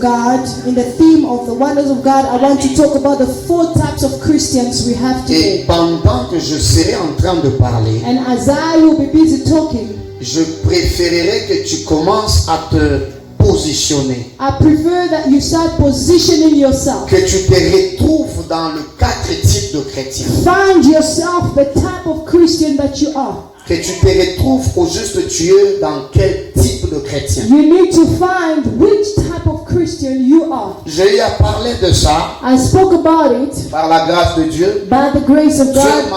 God, in the theme of the wonders of God, I want to talk about the 4 types of Christians we have today. Et pendant que je serai en train de parler, And as I will be busy talking, je préférerais que tu commences à te positionner. I prefer that you start positioning yourself. Que tu te retrouves dans le 4 types de chrétiens. Find yourself the type of Christian that you are. Que tu te retrouves au juste Dieu dans quel type de chrétien. You need to find which type of Christian you are. J'ai eu à parler de ça I spoke about it par la grâce de Dieu. by the grace of Dieu God.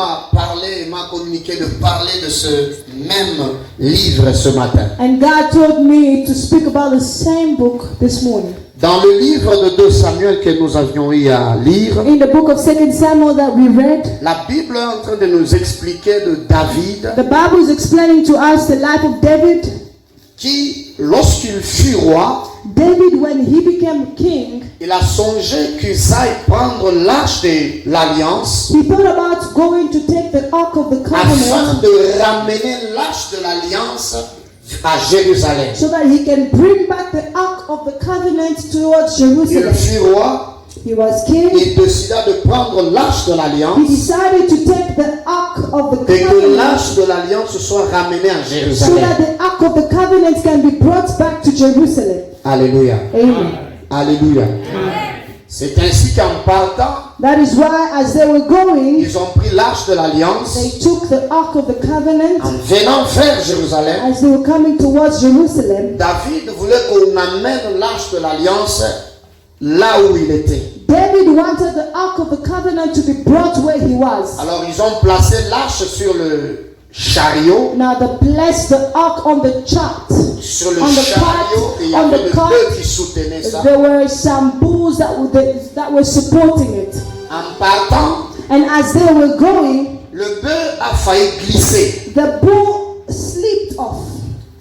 m'a communiqué de parler de ce même livre ce matin. And God told me to speak about the same book this morning. Dans le livre de 2 Samuel que nous avions eu à lire, In the book of 2 Samuel that we read, la Bible est en train de nous expliquer de David the Bible is explaining to us the life of David. qui, lorsqu'il fut roi, David, when he became king, il a songé qu'il aille prendre l'arche de l'alliance he thought about going to take the Ark of the afin Covenant de ramener l'arche de l'alliance à Jérusalem. so that he can bring back the Ark of the Covenant towards Il Jerusalem. fut roi, He was king. il décida de prendre l'arche de He l'alliance decided to take the Ark of the et que Covenant l'arche de l'alliance soit ramenée à so Jérusalem. that the Ark of the Covenant can be brought back to Jerusalem. Alléluia. Amen. Alléluia. C'est ainsi qu'en partant, That is why as they were going, ils ont pris l'arche de l'alliance. they took the Ark of the Covenant. En venant vers Jérusalem, As they were coming towards Jerusalem, David voulait qu'on amène l'arche de l'alliance là où il était. David wanted the Ark of the Covenant to be brought where he was. Alors ils ont placé l'arche sur le chariot. Now they placed the Ark on the chart. Sur le On the chariot, et il y on avait the le cart, bœuf qui soutenait ça. there were some bulls that were supporting it. En partant, And as they were going, le bœuf a failli glisser. the bull slipped off.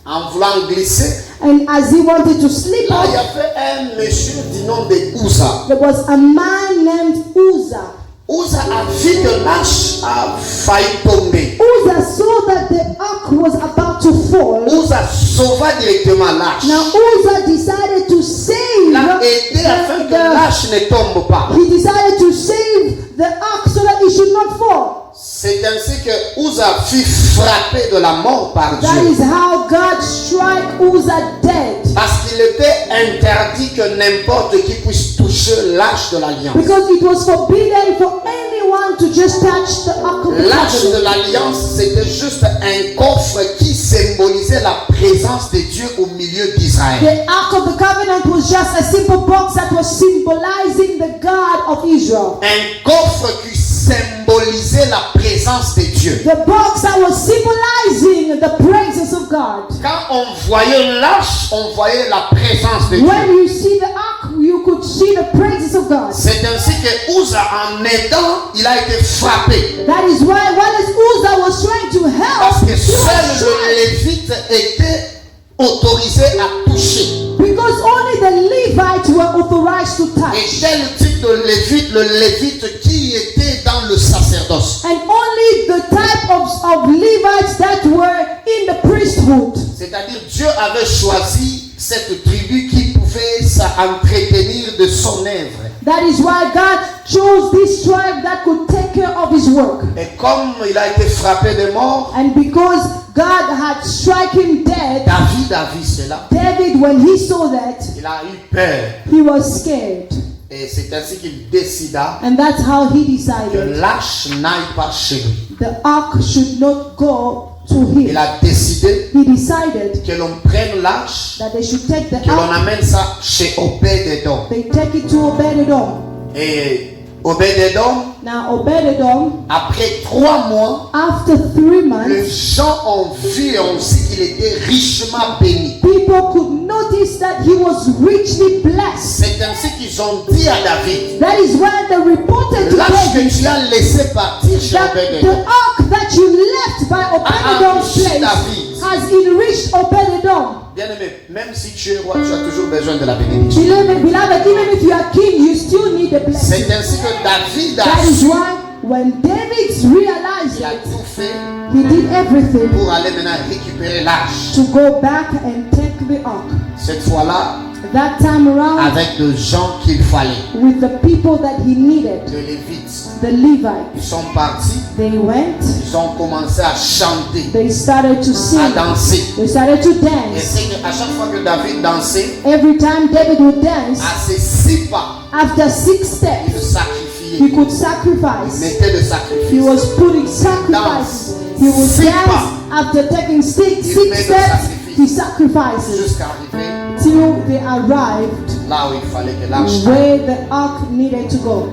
En voulant glisser, And as he wanted to slip là il y off, avait un monsieur du nom de Uza. there was a man named Uzzah. Uza a vu que l'arche a failli tomber. Uzzah saw that the Ark was about to fall. Uza sauva directement l'arche. Now Uzzah decided to save Il a aidé afin que l'arche ne tombe pas. he decided to save the Ark so that it should not fall. C'est ainsi que Uza fut frappé de la mort par That Dieu. is how God struck Uzzah dead. Parce qu'il était interdit que n'importe qui puisse toucher l'arche de l'alliance. Because it was forbidden for anyone to just touch the Ark of the L'arche de Covenant. l'alliance, c'était juste un coffre qui symbolisait la présence de Dieu au milieu d'Israël. The Ark of the Covenant was just a simple box that was symbolizing the God of Israel. Un coffre qui symbolisait la présence de Dieu. The box that was symbolizing the praises of God. Quand on voyait l'arche, on voyait la présence de Dieu. When you see the Ark, you could see the praises of God. C'est ainsi que Uza, en aidant, il a été frappé. That is why while Uzzah was trying to help, Parce que he was seul struck. le Lévite était autorisé à toucher. Because only the Levites were authorized to Et touch. tel type de Lévite, le Lévite qui était dans le sacerdoce. And only the type of Levites that were in the priesthood. C'est-à-dire Dieu avait choisi cette tribu qui pouvait s'entretenir de son œuvre. That is why God chose this tribe that could take care of his work. Et comme il a été frappé de mort, And because God had struck him dead, David a vu cela. David, when he saw that, Il a eu peur. he was scared. Et c'est ainsi qu'il décida And that's how he que decided l'arche n'aille pas chez lui. the ark should not go to Il him. a décidé He decided que l'on prenne l'arche, that they should take the que l'on ark, amène ça chez Obed-Edom. they take it to Obed-Edom. Et Obed-Edom, Now Obed-Edom, après 3 mois, after 3 les months, gens ont vu et ont su qu'il était richement béni. people could notice that he was richly blessed. C'est ainsi qu'ils ont dit à David, That is why they reported to l'arche que David tu as laissé partir chez that the Obed-Edom ark that you left by Obed-Edom's enrichi place David. has enriched Obed-Edom. Bien-aimé, même si tu es roi, tu as toujours besoin de la bénédiction. Beloved, even if you are king, you still need the blessing. C'est ainsi que David a That is su, why when David realized il a it, tout fait he did everything pour aller maintenant récupérer l'arche. to go back and take the ark. Cette fois-là, that time around, avec des gens qu'il fallait, with the people that he needed, les Lévites. the Levites. Ils sont partis, They went, ils ont commencé à chanter, they started to à sing, danser. they started to Et dance. c'est qu'à chaque fois que David dansait, Every time David would dance, à ses 6 pas, after 6 il steps, sacrifiait. he could Il sacrifice. mettait de He sacrifice. was putting sacrifices. He would Six dance pas. after taking six Il met de steps. sacrifice. He sacrifices Jusqu'à arriver till they arrived là où il fallait que l'arche aille. where the ark needed to go.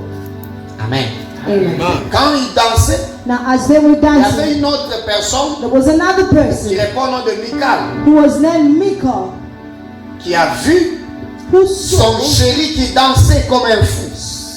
Amen. Amen. Quand il dansait, Now, as they were il y avait dancing, une autre personne there was another qui person répond au nom de Michal, who was named Michal, qui a vu who son saw. chéri qui dansait comme un fou.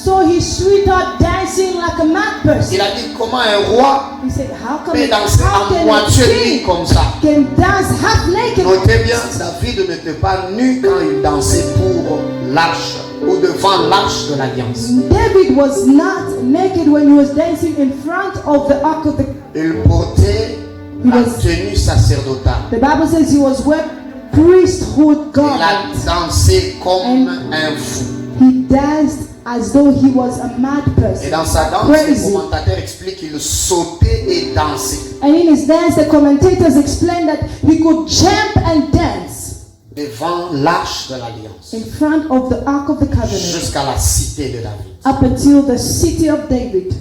So his sweetheart dancing like a mad person. Il a dit comment un roi He said, how peut danser how en can a moitié nu king comme ça. can dance half naked? Notez bien, David n'était pas nu quand il dansait pour l'arche ou devant l'arche de l'alliance. David was not naked when he was dancing in front of the ark of the. Il portait la tenue sacerdotale. The Bible says he was wearing priesthood Il a garments. dansé comme un fou. He danced as though he was a mad Et person. dans sa danse, le Crazy. commentateur explique qu'il sautait et dansait And in his dance, the commentators explained that he could jump and dance devant l'arche de l'alliance in front of the ark of the covenant jusqu'à la cité de David. up until the city of David.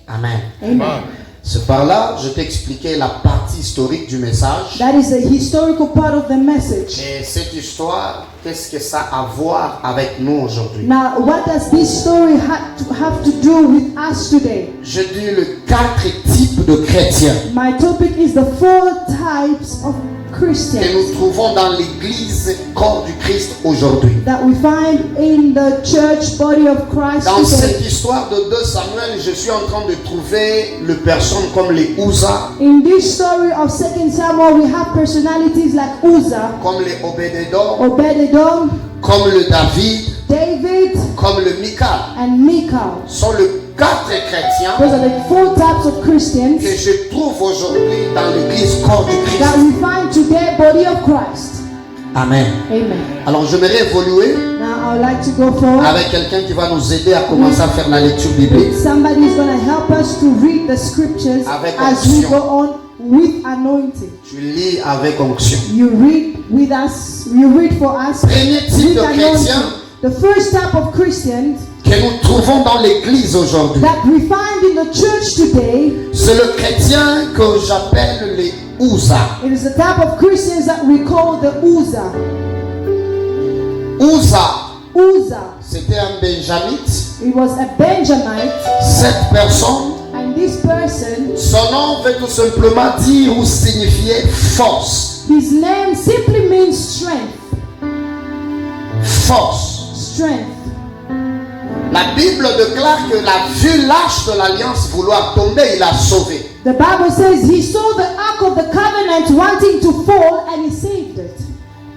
Amen. Amen. C'est par là, je t'ai expliqué la partie historique du message. That is the historical part of the message. Et cette histoire, qu'est-ce que ça a à voir avec nous aujourd'hui? Now, what does this story have to do with us today? Je dis le 4 types de chrétiens My topic is the 4 types of que Christians nous trouvons dans l'église corps du Christ aujourd'hui. that we find in the church body of Christ Dans today. cette histoire de 2 Samuel, je suis en train de trouver les personnes comme les Uza, In this story of 2 Samuel, we have personalities like Uzzah, comme les Obed-Edom, Obed-Edom, comme le David, David, comme le Michal. and Michal. Sont les 4 chrétiens Those are the 4 types of Christians que je trouve aujourd'hui dans l'église corps du Christ. that we find today, body of Christ. Amen. Amen. Alors j'aimerais évoluer Now, I would like to go forward. avec quelqu'un qui va nous aider à commencer à faire la lecture biblique. Somebody is going to help us to read the scriptures Avec as we onction. go on with anointing. Tu lis avec onction. You read with us, you read for us Premier type with de anointing. chrétien The first type of Christians que nous trouvons dans l'église aujourd'hui, that we find in the church today, c'est le chrétien que j'appelle les Uza. it is the type of Christians that we call the Uzzah. Uzzah, C'était un Benjamite. he was a Benjamite, Cette personne, and this person, son nom veut tout simplement dire ou signifier force. his name simply means strength. Force. Strength. La Bible déclare que la vue l'arche de l'alliance vouloir tomber, il a sauvé. The Bible says he saw the ark of the covenant wanting to fall and he saved it.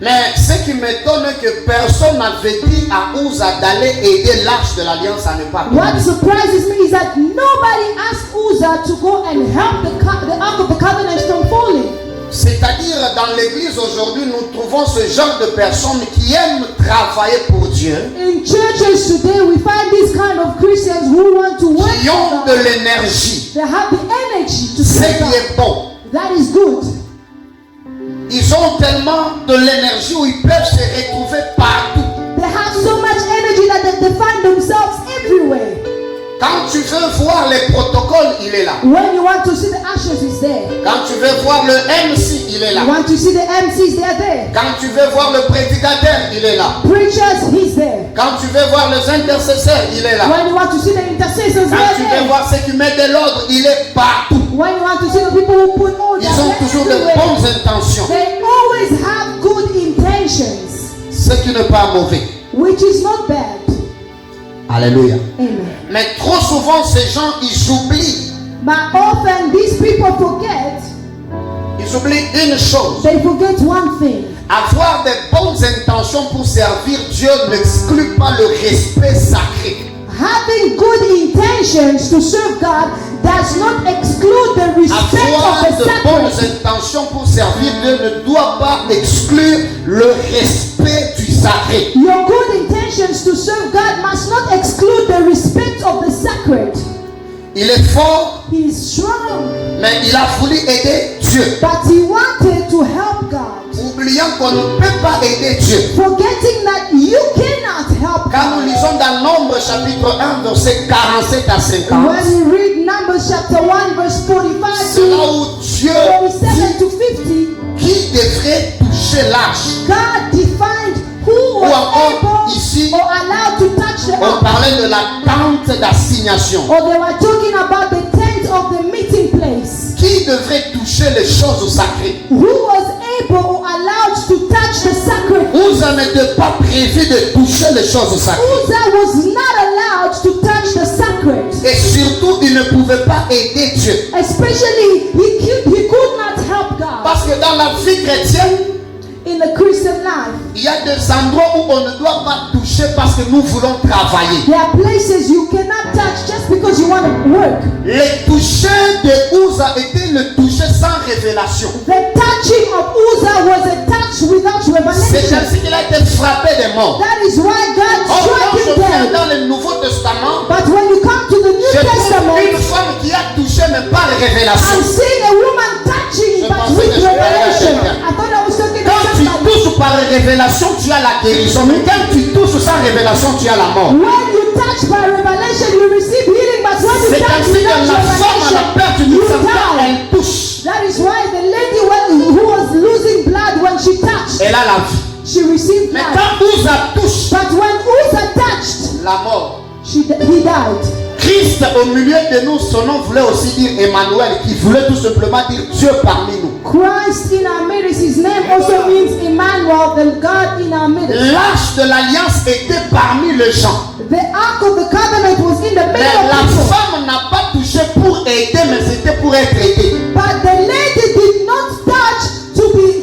Mais ce qui m'étonne est que personne n'avait dit à Uza d'aller aider l'arche de l'alliance à ne pas What tomber. surprises me is that nobody asked Uzzah to go and help the ark of the covenant from falling. C'est-à-dire, dans l'église aujourd'hui, nous trouvons ce genre de personnes qui aiment travailler pour Dieu, In churches today, we find these kind of Christians who want to work qui ont for de God. l'énergie, They have the energy to ce serve qui God. est bon. That is good. Ils ont tellement de l'énergie où ils peuvent se retrouver partout. They have so much energy that they find themselves everywhere. Quand tu veux voir les protocoles, il est là. When you want to see the ushers, he's there. Quand tu veux voir le MC, il est là. You want to see the MCs, they're there. Quand tu veux voir le prédicateur, il est là. Preachers, he's there. Quand tu veux voir les intercesseurs, il est là. When you want to see the intercessors, Quand they're tu veux there. voir ceux qui mettent de l'ordre, il est partout. When you want to see the people who put order, Ils ont they're toujours de everywhere. bonnes intentions, They always have good intentions, ce qui n'est pas mauvais. which is not bad. Alléluia. Amen. Mais trop souvent, ces gens, ils oublient. But often these people forget, Ils oublient une chose. they forget one thing. Avoir de bonnes intentions pour servir Dieu n'exclut pas le respect sacré. Having good intentions to serve God does not exclude the respect Avoir of the de bonnes sacrament. intentions pour servir Dieu ne doit pas exclure le respect du sacré. Your good intentions to serve God must not exclude the respect of the sacred. Il est fort, He is strong, mais il a voulu aider Dieu. but he wanted to help God. Oubliant qu'on ne peut pas aider Dieu. Forgetting that you cannot help Quand nous God. lisons dans Nombre chapitre 1, verset 47 à 50, When you read Numbers chapter 1 verse 45 c'est là to où Dieu 47 to 50, dit qui devrait toucher l'arche. God defined who was Ou encore, able ici, or allowed to touch the on ark. parlait de la tente d'assignation. Or they were talking about the tent of the meeting place. Qui devrait toucher les choses sacrées? Who was able or allowed to touch the sacred? Uzzah n'était pas prévu de toucher les choses sacrées. Uzzah was not allowed to touch the sacred. Et surtout, il ne pouvait pas aider Dieu. Especially, he could not help God. Parce que dans la vie chrétienne, In the Christian life, il y a des endroits où on ne doit pas toucher parce que nous voulons travailler. there are places you cannot touch just because you want to work. Le toucher de Uzzah était le toucher sans révélation. The touching of Uzzah was a touch without C'est revelation. ainsi qu'il a été frappé des morts. That is why God Or, struck quand je him viens dead. dans le Nouveau Testament, But when you come to the New je trouve Testament, une femme qui a touché mais pas de I'm révélation. seeing a woman touching, Je but pensais with que je parlais à revelation. quelqu'un. I thought I was talking to Quand tu somebody. touches par révélation, tu as la guérison. Mais quand tu touches sans révélation, tu as la mort. When you touch by revelation, you receive healing, but when you C'est touch ainsi que without la femme à la perte revelation, du you sang, quand die. elle touche, That is why the lady who was losing blood when she touched, elle a la vie. she received Mais blood. quand Uzzah touche, But when Uzzah touched, la mort. he died. Christ au milieu de nous, son nom voulait aussi dire Emmanuel, qui voulait tout simplement dire Dieu parmi nous. Christ in our midst, his name also means Emmanuel, the God in our midst. L'arche de l'alliance était parmi les gens. The ark of the covenant was in the Mais middle la of people. femme n'a pas touché pour aider, mais c'était pour être aidée. But the lady did not touch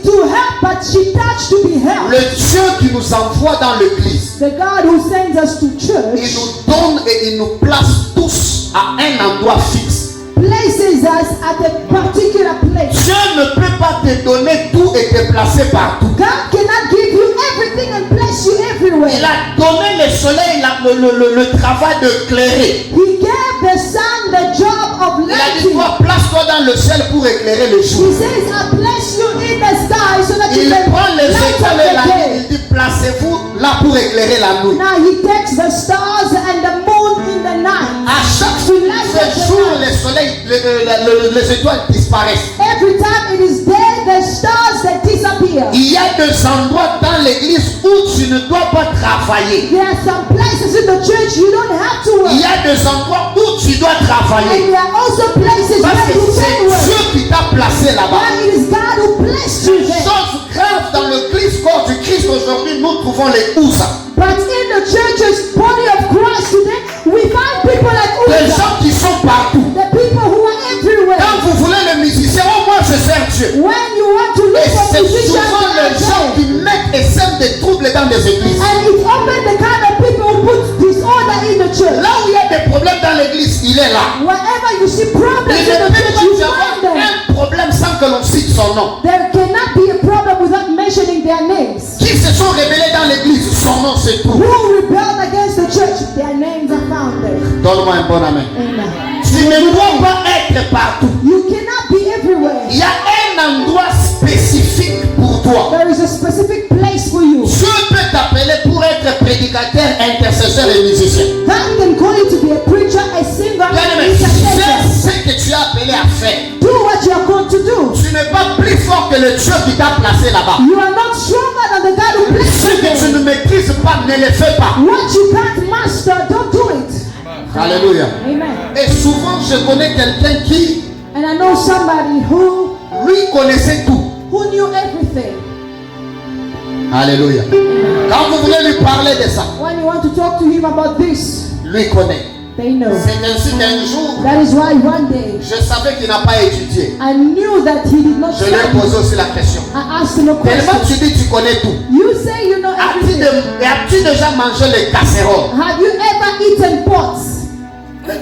to help, but she touched to be helped. Le Dieu qui nous envoie dans l'église, The God who sends us to il church nous donne et il nous place tous à un endroit fixe. places us at a particular place. Dieu ne peut pas te donner tout et te placer partout. God cannot give you everything and place you Il everywhere. a donné le soleil le travail de clairer. He gave the sun the job of Il a dit, lighting. toi, place-toi dans le ciel pour éclairer le jour. He says, I bless you in the sky so that you Il can prend les light étoiles et la up nuit. the day. Il dit, placez-vous là pour éclairer la nuit. Now he takes the stars and the moon in the night. À chaque fois qu'il fait jour, le soleil, les étoiles disparaissent. Every time it is day, the stars that disappear. Il y a des endroits dans l'église où tu ne dois pas travailler. There are some places in the church you don't have to Il y work. a des endroits où tu dois And travailler. there are also places Parce where que you c'est can work. Dieu qui t'a placé là-bas. Why it is God who blessed you Une there. chose grave dans l'église corps du Christ aujourd'hui, nous trouvons les Uzzah. But in the church's body of Christ today, we find people like Des Uzzah. gens qui sont partout. The people who are everywhere. Quand vous voulez le musicien, au moins je sers Dieu. When you want to Et look for c'est musicians, souvent they are les gens there. qui mettent et sèment des troubles dans des églises. And it's often the kind of people who put disorder in the church. Là où il y a des problèmes dans l'église, il est là. Wherever you see problems Il in ne the peut church, pas you y avoir find them. un problème sans que l'on cite son nom. There cannot be a problem without mentioning their names. Qui se sont révélés dans l'église, son nom se trouve. Who rebelled against the church, their names are found there. Donne-moi un bon amen. Amen. Tu ne dois pas être partout. You cannot be everywhere. Il y a un endroit spécifique pour toi. There is a specific place for you. Dieu peut t'appeler pour être prédicateur, intercesseur et musicien. God can call you to be a preacher, a singer, Bien-aimé, intercessor. fais ce que tu as appelé à faire. Do what you are called to do. Tu n'es pas plus fort que le Dieu qui t'a placé là-bas. You are not stronger than the God who blessed Ce you que tu there. ne maîtrises pas, ne le fais pas. What you can't master, don't do it. Alléluia. Amen. Et souvent, je connais quelqu'un qui, And I know somebody who lui, connaissait tout. knew everything. Alléluia. Quand vous voulez lui parler de ça, When you want to talk to him about this, lui connaît. they know. C'est ainsi qu'un jour, That is why one day je savais qu'il n'a pas étudié. I knew that he did not Je lui ai study. posé aussi la question. I asked him a Tellement question. tu dis tu connais tout. You say you know everything. As-tu déjà mangé les casseroles? Have you ever eaten pots?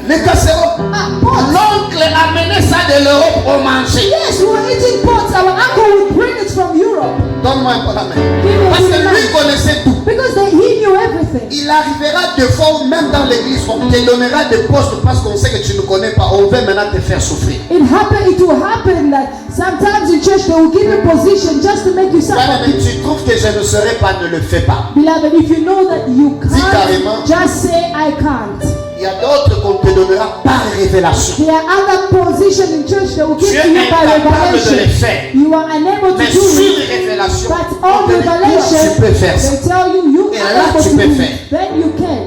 Les casseroles. Pots. L'oncle amenait ça de l'Europe au manger. Yes, we were eating pots. Our uncle would bring it from Europe. Donne-moi un peu la main. Give me Parce que the lui light. connaissait tout. Because he knew everything. Il arrivera des fois où même dans l'église, on te donnera des postes parce qu'on sait que tu ne connais pas. On veut maintenant te faire souffrir. It will happen that sometimes in church they will give you position just to make you Voilà, suffer. mais tu trouves que je ne serai pas, ne le fais pas. Beloved, if you know that you carrément. can't, just say I can't. Il y a d'autres qu'on te donnera par révélation. There are other positions in church that will Tu give es to you by incapable de les revelation. faire. You are unable Mais to do sur it. révélation, But on on te dit, toi, revelation, tu peux faire ça. they tell you you Et are là, able tu to peux do faire. it. Then you can.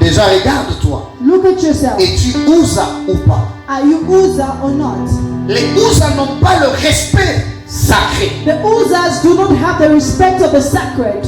Déjà, regarde-toi. Look at yourself. Es-tu ouza ou pas? Are you Uzzah or not? Les ouzas n'ont pas le respect sacré. The Uzzahs do not have the respect of the sacred.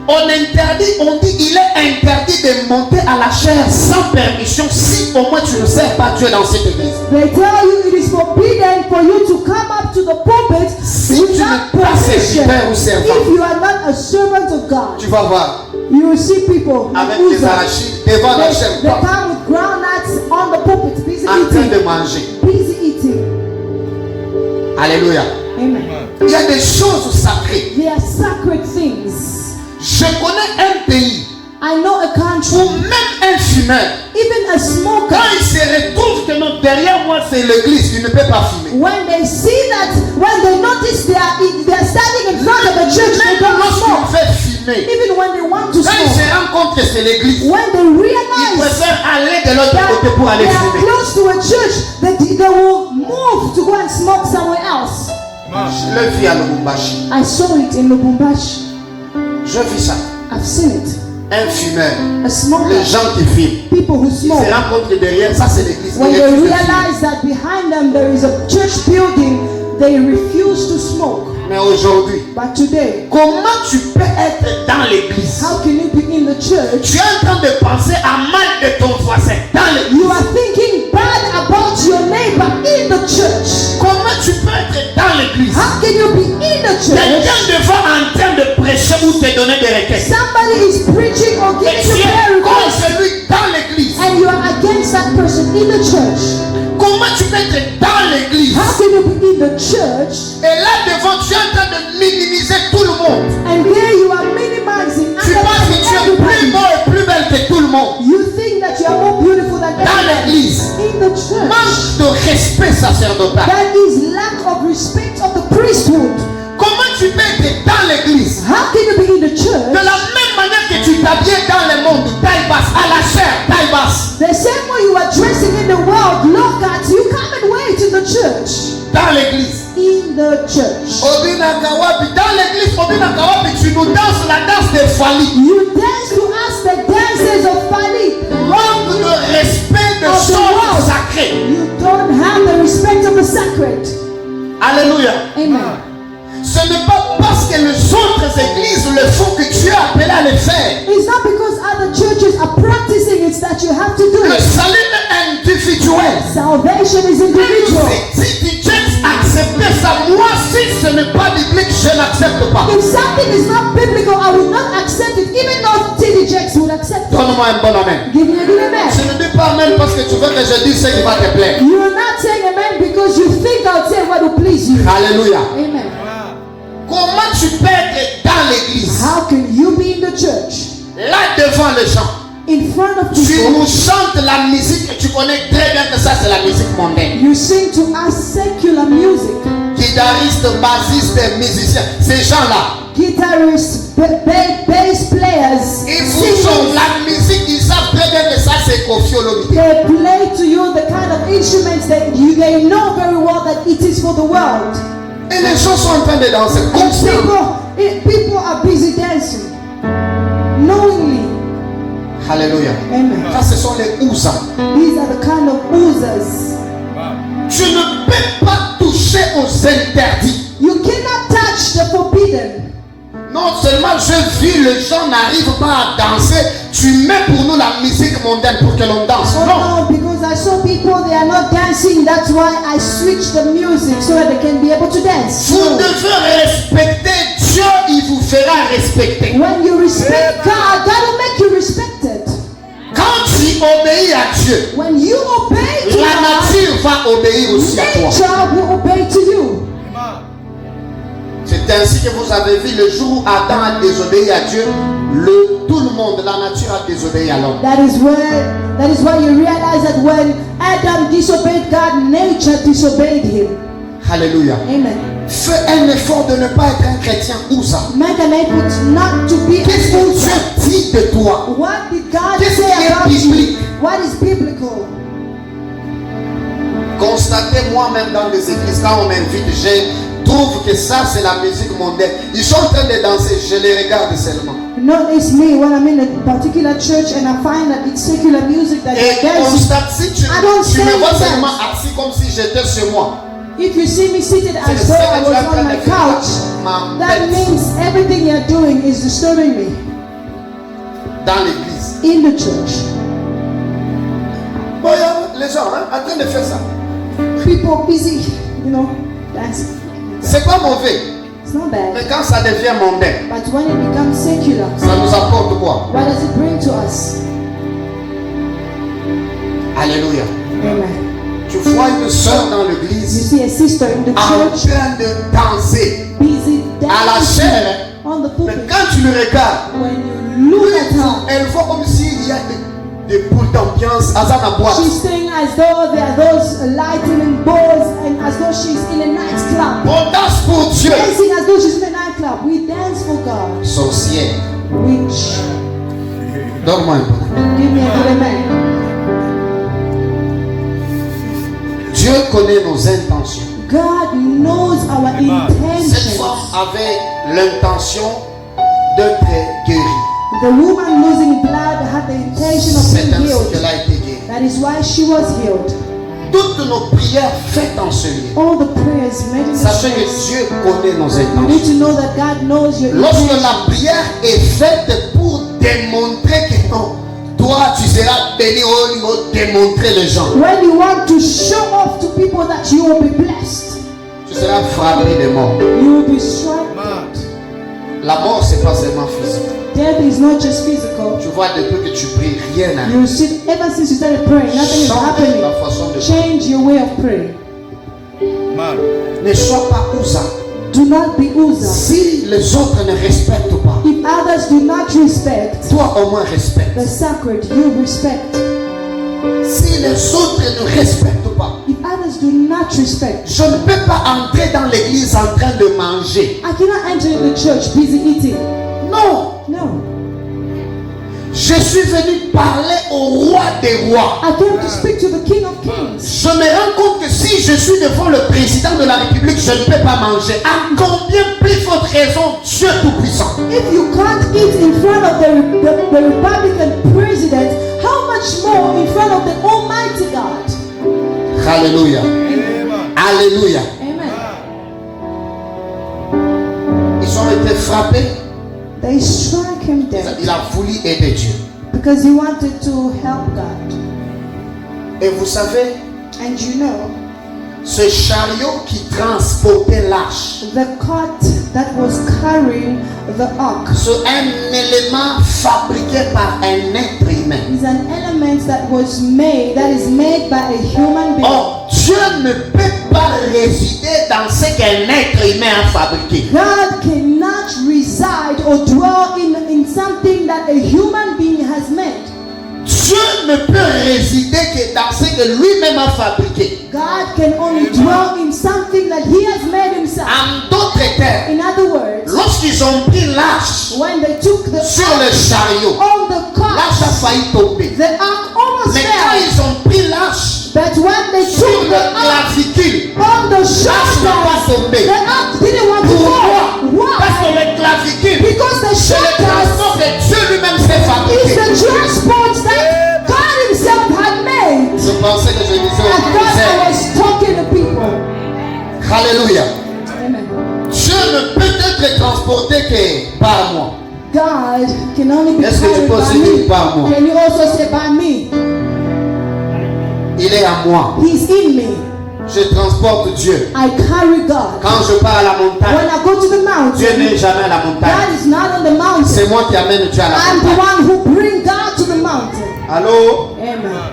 On interdit, on dit il est interdit de monter à la chaire sans permission si au moins tu ne sers pas Dieu dans cette église. They tell you it is forbidden for you to come up to the pulpit Si tu without n'es pas permission. serviteur ou servant, If you are not a servant of God, tu vas voir you will see people avec like des Uzzah. arachides devant la chaire, They come with groundnuts on the pulpit, busy en train de eating. manger. Busy eating. Alléluia. Amen. Il y a des choses sacrées. They are sacred things. Je connais un pays I know a où country, même un fumeur, even a smoker, quand il se retrouve que non, derrière moi c'est l'église, il ne peut pas fumer. when they see that, when they notice they are standing in front of the church, they Même don't lorsqu'il smoke. fait fumer, Even when they want to quand il smoke, se rend compte que c'est l'église, when they il realize préfère aller de l'autre that côté pour aller they are fumer. close to a church, that they will move to go and smoke somewhere else. Je l'ai vu à Lubumbashi. I saw it in Lubumbashi. Je vis ça. I've seen it. Un fumeur, A smoker, les gens qui fument, people who ils se smoke. rendent compte que derrière ça c'est l'église. When Ils they refusent de fumer. realize that behind them there is a church building, they refuse to smoke. Mais aujourd'hui, But today, comment tu peux être dans l'église? how can you be in the church? Tu es en train de penser à mal de ton voisin dans l'église. You are thinking bad about your neighbor in the church. Comment tu peux être dans l'église? How can you be in the church? Quelqu'un devant en train de prêcher ou te donner des requêtes. Somebody is preaching or Et giving tu you es prayer contre requests, lui dans l'église. and you are against that person in the church. Comment tu peux être dans l'église? How can you be in the church Et là devant, tu es en train de minimiser tout le monde. and there you are minimizing, Tu penses que tu es plus everybody? beau et plus belle que tout le monde. You think that you are more beautiful than Dans everybody l'église. in the church. Manque de respect sacerdotal. That is lack of respect of the priesthood. Comment tu peux être dans l'église? How can you be in the church? De la même manière que tu t'habilles dans le monde, taille basse, à la chair, taille basse. The same way you are dressing in the world, look at you come and wait in the church. Dans l'église. In the church. Obina Kawapi, dans l'église, Obina Kawapi, tu nous danses la danse des Fali. You dance to us the dances of Fali. Manque de respect de Of the world. choses sacrées. You don't have the respect of the sacred. Alléluia. Amen. Ce n'est pas parce que les autres églises le font que tu es appelé à le faire. It's not because other churches are practicing it that you have to do Le it. salut est individuel. Salvation is individual. Si tu tiens à accepter ça, moi si ce n'est pas biblique, je n'accepte pas. If something is not biblical, I will not accept it, even though TD Jakes would accept it. Donne-moi un bon amen. Give me a good amen. Je ne dis pas amen parce que tu veux que je dise ce qui va te plaire. You are not saying amen because you think I'll say what will please you. Alléluia. Amen. Comment tu peux être dans l'église, How can you be in the church, là devant les gens, in front of tu people, nous chantes la musique et tu connais très bien que ça c'est la musique mondaine. you sing to us secular music, Guitariste, bassiste, musicien, ces gens-là, guitarists, bass players, ils vous chantent singers, la musique, ils savent très bien que ça c'est Kofi Olomide. they play to you the kind of instruments that they know very well that it is for the world. Et les gens sont en train de danser And constamment. people are busy dancing, knowingly. Alléluia. Amen. Ça ce sont les ouzas. These are the kind of oozers. Tu ne peux pas toucher aux interdits. You cannot touch the forbidden. Non seulement je vis les gens n'arrivent pas à danser, tu mets pour nous la musique mondaine pour que l'on danse. Oh Non. no, because I saw people, they are not dancing. That's why I switched the music so that they can be able to dance. Vous No. devez respecter Dieu, il vous fera respecter. When you respect God, God will make you respected. Quand tu obéis à Dieu, When you obey to la God, nature va obéir aussi à toi. nature will obey to you. ainsi que vous avez vu le jour où Adam a désobéi à Dieu, tout le monde, la nature a désobéi à l'homme. That is why you realize that when Adam disobeyed God, nature disobeyed him. Alléluia. Amen. Fais un effort de ne pas être un chrétien ouza. Make an effort not to be Qu'est-ce a que loser. Dieu dit de toi? What did God Qu'est-ce say qui est about biblique? you? What is biblical? Constatez moi-même dans les églises, quand on m'invite, je trouve que ça c'est la musique mondaine. Ils sont en train de danser, je les regarde seulement. Notice me when I'm in a particular church and I find that it's secular music that Et they're dancing. constate, si tu I don't me say vois that. seulement assis comme si j'étais chez moi. If you see me seated C'est as though I que tu es en was train on de my faire couch, ma that bête means everything you're doing is disturbing me dans l'église. in the church. Bon, les gens en train de faire ça. People busy, dancing. C'est pas mauvais. It's not bad. Mais quand ça devient mondain, But when it becomes secular, ça nous apporte quoi? what does it bring to us? Alléluia. Amen. Tu vois une soeur dans You l'église see a sister in the en church train de danser busy à la dancing chair. on the Mais pulpit. quand tu le regardes, When you look at her, elle voit comme s'il y a des boules d'ambiance à sa boîte. she's saying as though there are those lightning balls and as though she's in a nightclub. On danse pour Dieu. Dancing as though she's in a nightclub. We dance for God. Sorcière. Witch. Donne-moi un peu. Give me a good amen. Dieu connaît nos intentions. God knows our Cette intentions. femme avait l'intention d'être guérie. The woman losing blood had the intention of C'est being ainsi healed. qu'elle a été guérie. That is why she was healed. Toutes nos prières faites en ce lieu. All the prayers made in this Sachez que place. Dieu connaît nos You need intentions. to know that God knows your Lorsque intentions. la prière est faite pour démontrer que non, toi tu seras béni au niveau démontrer les gens. When you want to show off to people that you will be blessed, Tu seras frappé de mort. you will be struck. La mort c'est pas seulement physique. Death is not just physical. Tu vois depuis que tu pries, rien n'arrive. You see, ever since you started praying, nothing is Change la happening. façon de prier. Change your way of praying. Ne sois pas ouza. Do not be Uzzah. Si les autres ne respectent pas, If others do not respect toi au moins respecte. the sacred, you respect. Si les autres ne respectent pas, If others do not respect, je ne peux pas entrer dans l'église en train de manger. I cannot enter in the church busy eating. Non, No. je suis venu parler au roi des rois. I came to speak to the King of Kings. Je me rends compte que si je suis devant le président de la République, je ne peux pas manger. À combien plus forte raison Dieu Tout-Puissant? If you can't eat in front of the Republican president, how much more in front of the Almighty God? Alléluia. Alléluia. Amen. Ils ont été frappés. They struck him dead Il a voulu aider Dieu. because he wanted to help God. Et vous savez, And you know, ce chariot qui transportait l'arche, the cart that was carrying the ark c'est un élément fabriqué par un être humain. is an element that is made by a human being. Or, Dieu ne peut pas résider dans ce qu'un être humain a fabriqué. God cannot reside or dwell in something that a human being has made. Dieu ne peut résider que dans ce que lui-même a fabriqué. God can only dwell in something that he has made himself. En d'autres termes, In other words, lorsqu'ils ont pris l'arche when they took the sur le chariot, on the l'arche a cart, failli tomber. the ark almost Mais quand fell. ils ont pris l'arche But when they sur took le the ark clavicule, on the l'arche n'a pas shoulders, tombé. the ark didn't want to Pourquoi? fall. Parce que Why? le clavicule, Because the c'est le shoulders transport que Dieu lui-même s'est is fabriqué. the transport that God himself had made. Je pensais que je disais I aux thought I Français, was talking to people. Alléluia. Amen. Dieu ne peut être transporté que par moi. God can only be Est-ce que tu carried peux by aussi dire me. par moi? Can you also say by me? Il est à moi. He's in me. Je transporte Dieu. I carry God. Quand je pars à la When montagne, I go to the Dieu mountain, n'est jamais à la montagne. God is not on the mountain. C'est moi qui amène Dieu à la I'm the montagne. one who bring God to the mountain. Allô? Amen.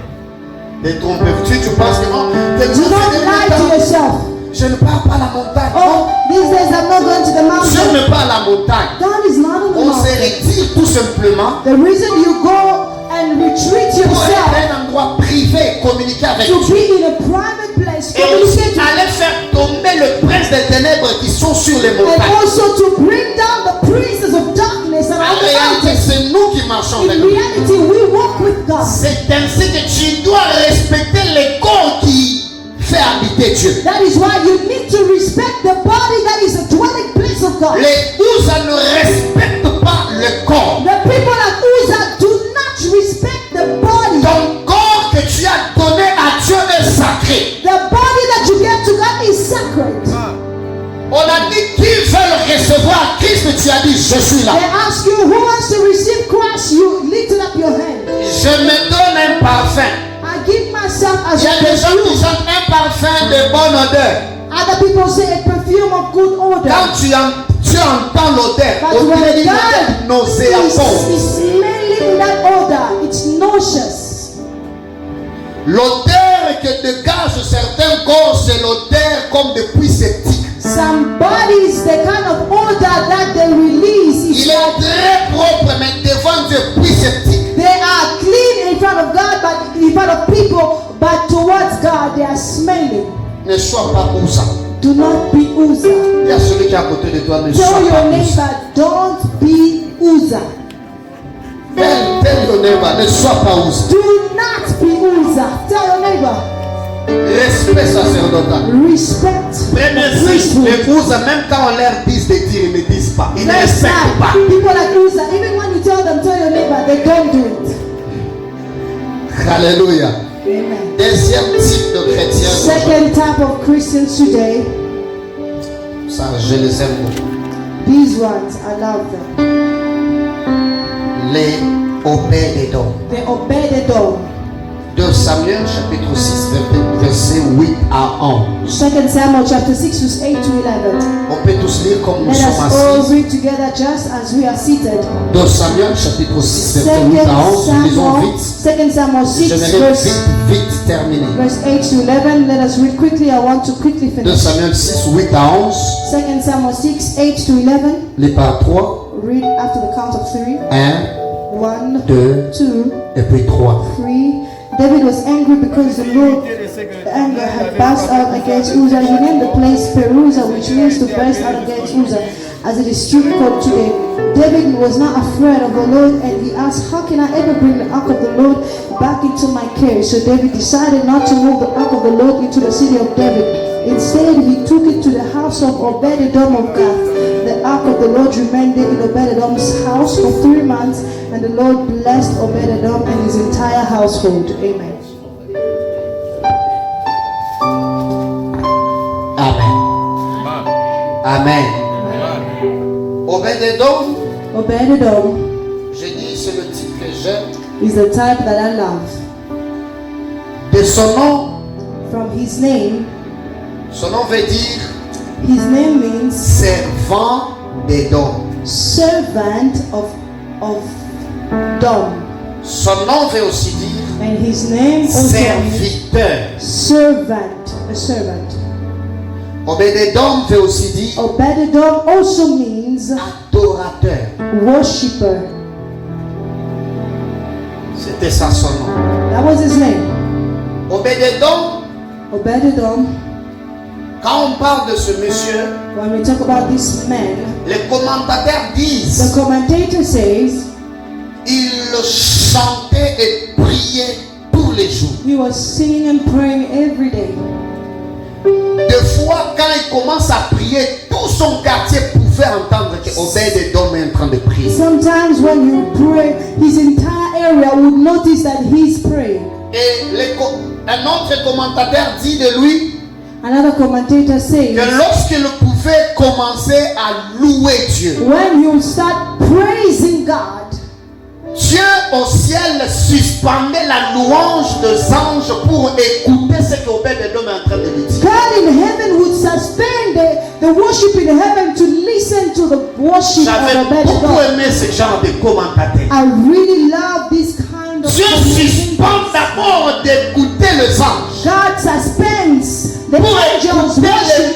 Détrompez-vous. Tu penses que non? Que Do Dieu not fait des lie to miracles. yourself. je ne pars pas à la montagne. Oh, these days I'm not going to the Dieu mountain. ne part à la montagne. God is not on the On se mountain. retire tout simplement The reason you go and retreat pour yourself être un endroit privé, communiquer avec to Dieu. be in a private place, Et aussi communicate with aller faire tomber le prince des ténèbres qui sont sur les and montagnes. also to bring down the princes of darkness En around the réalité, mountains. c'est nous qui marchons avec In lui. reality, we walk with God. C'est ainsi que tu dois respecter les corps qui fait habiter Dieu. That is why you need to respect the body that is a dwelling place of God. Les Uzzah ne respectent pas le corps. The people of Uzzah do not respect the body. Ton corps que tu as donné à Dieu est sacré. The body that you give to God is sacred. On a dit qui veut recevoir Christ, tu as dit je suis là. They ask you who wants to receive Christ, you lifted up your hand. Je me donne un parfum. I give myself as Il y a a des gens qui perfume. chantent un parfum de bonne odeur. Other people say a perfume of good odor. Quand tu entends l'odeur, But on when dirait une God odeur nauséabonde. is smelling that odor, it's nauseous. L'odeur que dégage certains corps, c'est l'odeur comme de puits septiques. Some bodies, the kind of odor that they release is Il est très propre, mais devant Dieu, puits septique. they are clean in front of God, but in front of people, but towards God they are smelling. Ne sois pas Uzzah. Do not be Uzzah. Il y a celui qui est à côté de toi, ne sois Tell pas your Uzzah. neighbor, don't be Uzzah. Tell your neighbor, ne sois pas Uzzah. Do not be Uzzah. Tell your neighbor, Respect sacerdotal. respect Premier the signe, priesthood. les Uzzah, même quand on leur dit de dire, ils ne disent pas. Ils ne Next respectent pas. time, people like Uzzah, even when you tell them, tell your neighbor, they don't do it. Alléluia. Amen. Deuxième type de chrétien. Second type of Christians today, Ça, je les aime beaucoup. these ones, I love them. Les Obédédom. They obey the door. 2 Samuel chapitre 6 verset 8 à 11. 2 Samuel chapter 6 verse 8 to 11. On peut tous lire comme nous Let sommes us all assis. read together just as we are seated. 2 Samuel chapitre 6 2 verset 8 à 11. Lisons Samuel, vite. 2 Samuel 6 J'aimerais vite terminer. verse 8 to 11. Let us read quickly. I want to quickly 2 finish. Samuel 6 8 à 11. 2 Samuel 6 8 to 11. Les par 3. Read after the count of 3. 1, 1, 2 2, et puis 3. 3. David was angry because the Lord anger had burst out against Uzzah. He named the place Perusa, which means to burst out against Uzzah, as it is still called today. David was not afraid of the Lord, and he asked, how can I ever bring the ark of the Lord back into my care? So David decided not to move the ark of the Lord into the city of David. Instead, he took it to the house of Obed-edom of Gath. The ark of the Lord remained there in Obed-edom's house for 3 months, and the Lord blessed Obed-edom and his entire household. Amen. Amen. Amen. Obédédom, Obed-edom j'ai dit, c'est le type que j'aime. is the type that I love. De son nom From his name veut dire His name means servant d'Édom. servant of Dom. Son nom veut aussi dire And his name also means serviteur. servant, a servant. Obédédom veut aussi dire Obed-edom also means adorateur. worshipper. C'était ça son nom. That was his name. Obédédom, Obed-edom. quand on parle de ce monsieur, When we talk about this man, les commentateurs the disent commentator says il chantait et priait tous les jours. he was singing and praying every day. Des fois, quand il commence à prier, tout son quartier pouvait entendre que Obédédom est en train de prier. Sometimes when you pray, his entire area would notice that he's praying. Et un autre commentateur dit de lui Another commentator says que lorsqu'il pouvait commencer à louer Dieu, when you start praising God, Dieu au ciel suspendait la louange des anges pour écouter ce que Obédédom est en train de lui dire. God in heaven would suspend the worship in heaven to listen to the worship J'avais of beaucoup God. aimé ce genre de commentateurs. I really love this kind of Dieu suspend d'abord d'écouter les anges God suspends the pour angels écouter worship les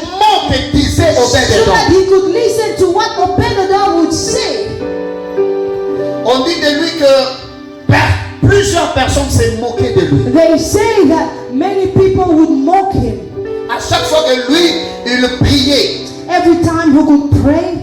que plusieurs personnes se moquaient de lui. They say that many people would mock him. À chaque fois que lui, il priait, Every time he could pray,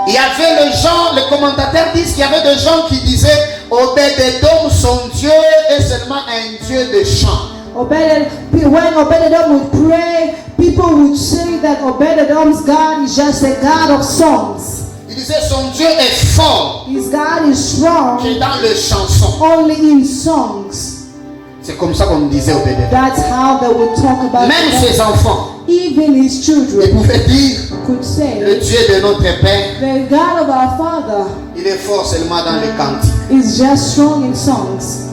il y avait les gens, les commentateurs disent qu'il y avait des gens qui disaient Obed-Edom, son Dieu est seulement un Dieu de chant. when Obed-Edom would pray, people would say that Obed-Edom's God is just a God of songs. Il disait son Dieu est fort, His God is strong qui est dans les chansons. only in songs. C'est comme ça qu'on disait Obed-Edom. That's how they would talk about Même him. ses enfants, Even his ils children pouvaient dire could le say, Dieu de notre Père, the God of our Father il est fort seulement dans les cantiques. is just strong in songs.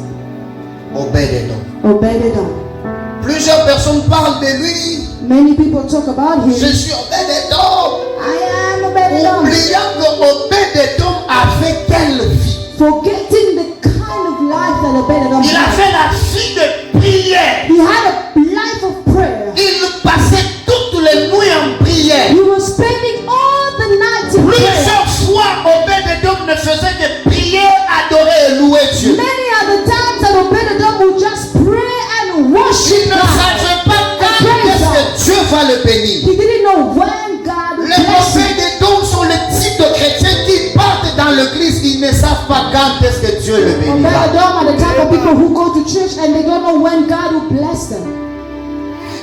Obed-Edom. Obed-Edom. Plusieurs personnes parlent de lui. Many people talk about Je him. suis Obed-Edom. I am Obed-Edom. Oubliant que Obed-Edom avait quelle vie. Forgetting the kind of life that Obed-Edom Il had. avait la vie de prière. He had a life of prayer. Il passait toutes les nuits en prière. He was spending all the night in prayer. Plusieurs fois, Obed-Edom ne faisait que prier, adorer et louer Dieu. Many are the times that Obed-Edom would just pray and worship Il ne God. savait pas quand est-ce que Dieu va le bénir. He didn't know when God would Les bless him. Obed-Edom sont le type de chrétiens qui partent dans l'église, ils ne savent pas quand est-ce que Dieu le bénira. Obed-Edom are the type of people who go to church and they don't know when God will bless them.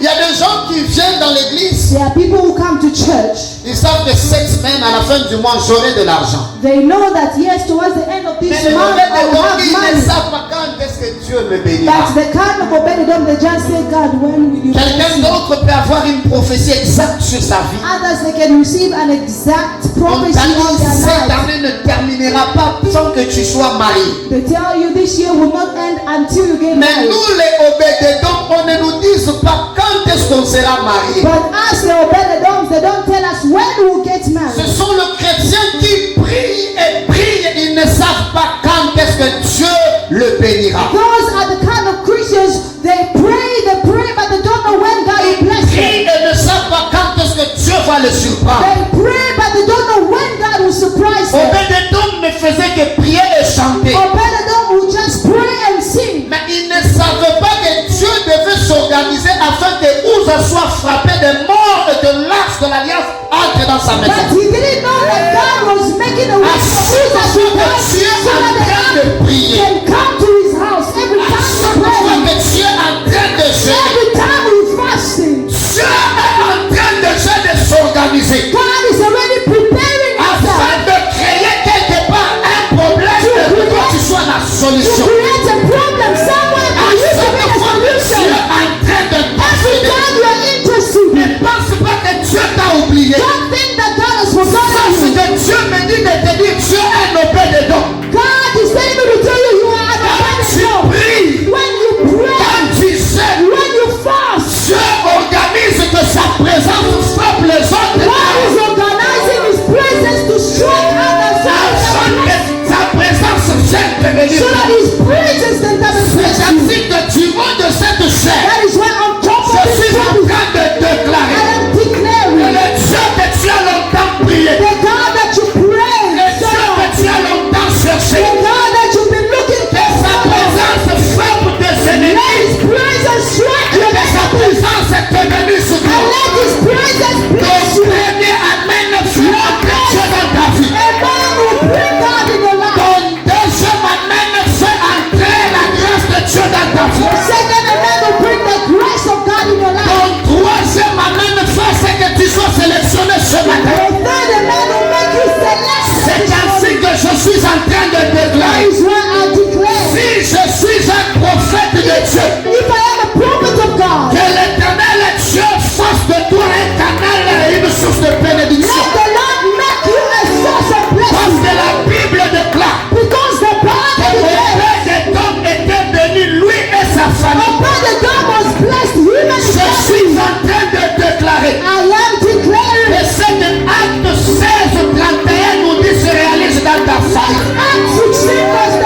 Il y a des gens qui viennent dans l'église, There are people who come to church. ils savent que cette semaine, à la fin du mois, j'aurai de l'argent. They know that yes, towards the end of Mais this les month I will Obed-Edom, have ils ne money. savent pas quand est-ce que Dieu me bénira. That's the kind of Obed-Edom they just say, God, when will you bless Quelqu'un me? d'autre peut avoir une prophétie exacte sur sa vie. Others, they can receive an exact On prophecy t'a on dit, their cette life. année ne terminera pas sans que tu sois marié. They tell you this year will not end until you get Mais married. nous, les Obed-Edom, on ne nous dise pas quand est-ce qu'on sera marié. But us, the Obed-Edoms, they don't tell us when we'll get Ce married. sont les chrétiens qui prient et prient, ils ne savent pas quand est-ce que Dieu le bénira. Those are the kind of Christians, they pray, but they don't know when God will Ils bless prient them. et ne savent pas quand est-ce que Dieu va le surprendre. They pray, but they don't know when God will surprise them. Obed-Edom ne faisait que prier et chanter. Obed-Edom will just pray and sing. Mais il ne savait pas que Dieu devait s'organiser afin que Uza soit frappé de mort et que l'arche de l'alliance entre dans sa But maison. he didn't know that God was making a way À for chaque Uzzah fois to die que Dieu so est en that the train de ark prier, can come to his house. Every à time chaque he fois prays, que Dieu est en train de jeûner, every time he's fasting, Dieu est en train déjà de s'organiser God is already preparing afin himself de créer quelque part un problème et que toi tu sois la to solution. create a problem somewhere À for you to chaque be a fois que Dieu solution. est en train de Every passer, time you are ne interceding, pense pas que Dieu t'a oublié. don't think that God has forgotten Parce you. que Dieu me dit de te dire Dieu est un Obed-Edom. God is telling me to tell you you are an Quand tu Obed-Edom. pries, When you pray, quand tu sais, when you fast, Dieu organise que sa présence frappe les autres. God is organizing His presence to strike others Afin que sa présence vienne te bénir. so that His presence can come and C'est bless you. ainsi que du haut de cette chair, That is why on top of je this suis en problem, train de I déclarer am que declaring le Dieu que tu as longtemps prié, the God that you le pray, Dieu que tu as longtemps cherché, the God that you've been looking que sa for, présence frappe tes let ennemis, His presence strike your que sa enemies, présence te bénisse sur and toi. let His presence Ton bless you. premier amen fera Dieu dans ta vie. A man will bring God in your life. Ton deuxième amen fait entrer la grâce de Dieu dans ta vie. Second, a man will bring the grace of God in your life. Ton troisième amen fait c'est que tu sois sélectionné ce matin. The third, a man will make you C'est selected. ainsi que je suis en train de That déclarer. is why I declare, Si je suis un prophète de Dieu, if I am a prophet of God, que l'éternel Dieu fasse de toi un canal et une source de bénédiction. let the Lord make you a source of Parce blessing. que la Bible déclare Because the que Bible declares, Obed-Edom était béni, lui et sa famille. Obed-Edom was blessed, him and his Je family. suis en train de déclarer I am declaring, que cet acte 16-31 nous dit se réalise dans ta famille. Acts 16 verse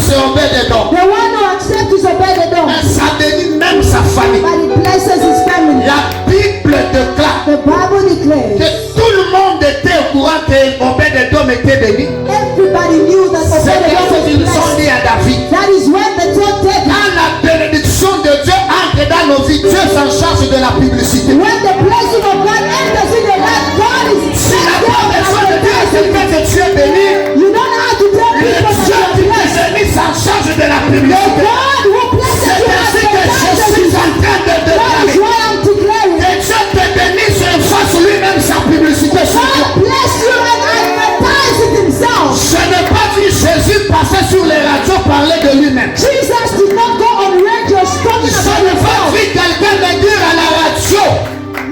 c'est Obed-Edom. The one who accepts is Obed-Edom. Mais ça bénit même sa famille. But it blesses his family. La Bible déclare The Bible declares que tout le monde était au courant que Obed-Edom était béni. everybody knew that C'est Obed-Edom ce qu'ils was ont blessed. dit à David. That is when they told David, Quand la bénédiction de Dieu entre dans nos vies, Dieu s'en charge de la publicité. when the blessing of God enters in your life, God is Tu n'as pas besoin de dire à quelqu'un que tu es béni. You don't have to tell Le people Dieu that qui you are blessed. t'a mis s'en charge de la The publicité. God who blesses C'est you ainsi has que je suis en train de That is déclarer why I'm declaring. que Dieu te bénisse et fasse lui-même sa publicité sur toi. God bless you and advertise it himself. Je n'ai pas vu Jésus passer sur les radios parler de lui-même. Jesus did not go on radio talking Je about n'ai pas himself. vu quelqu'un me dire à la radio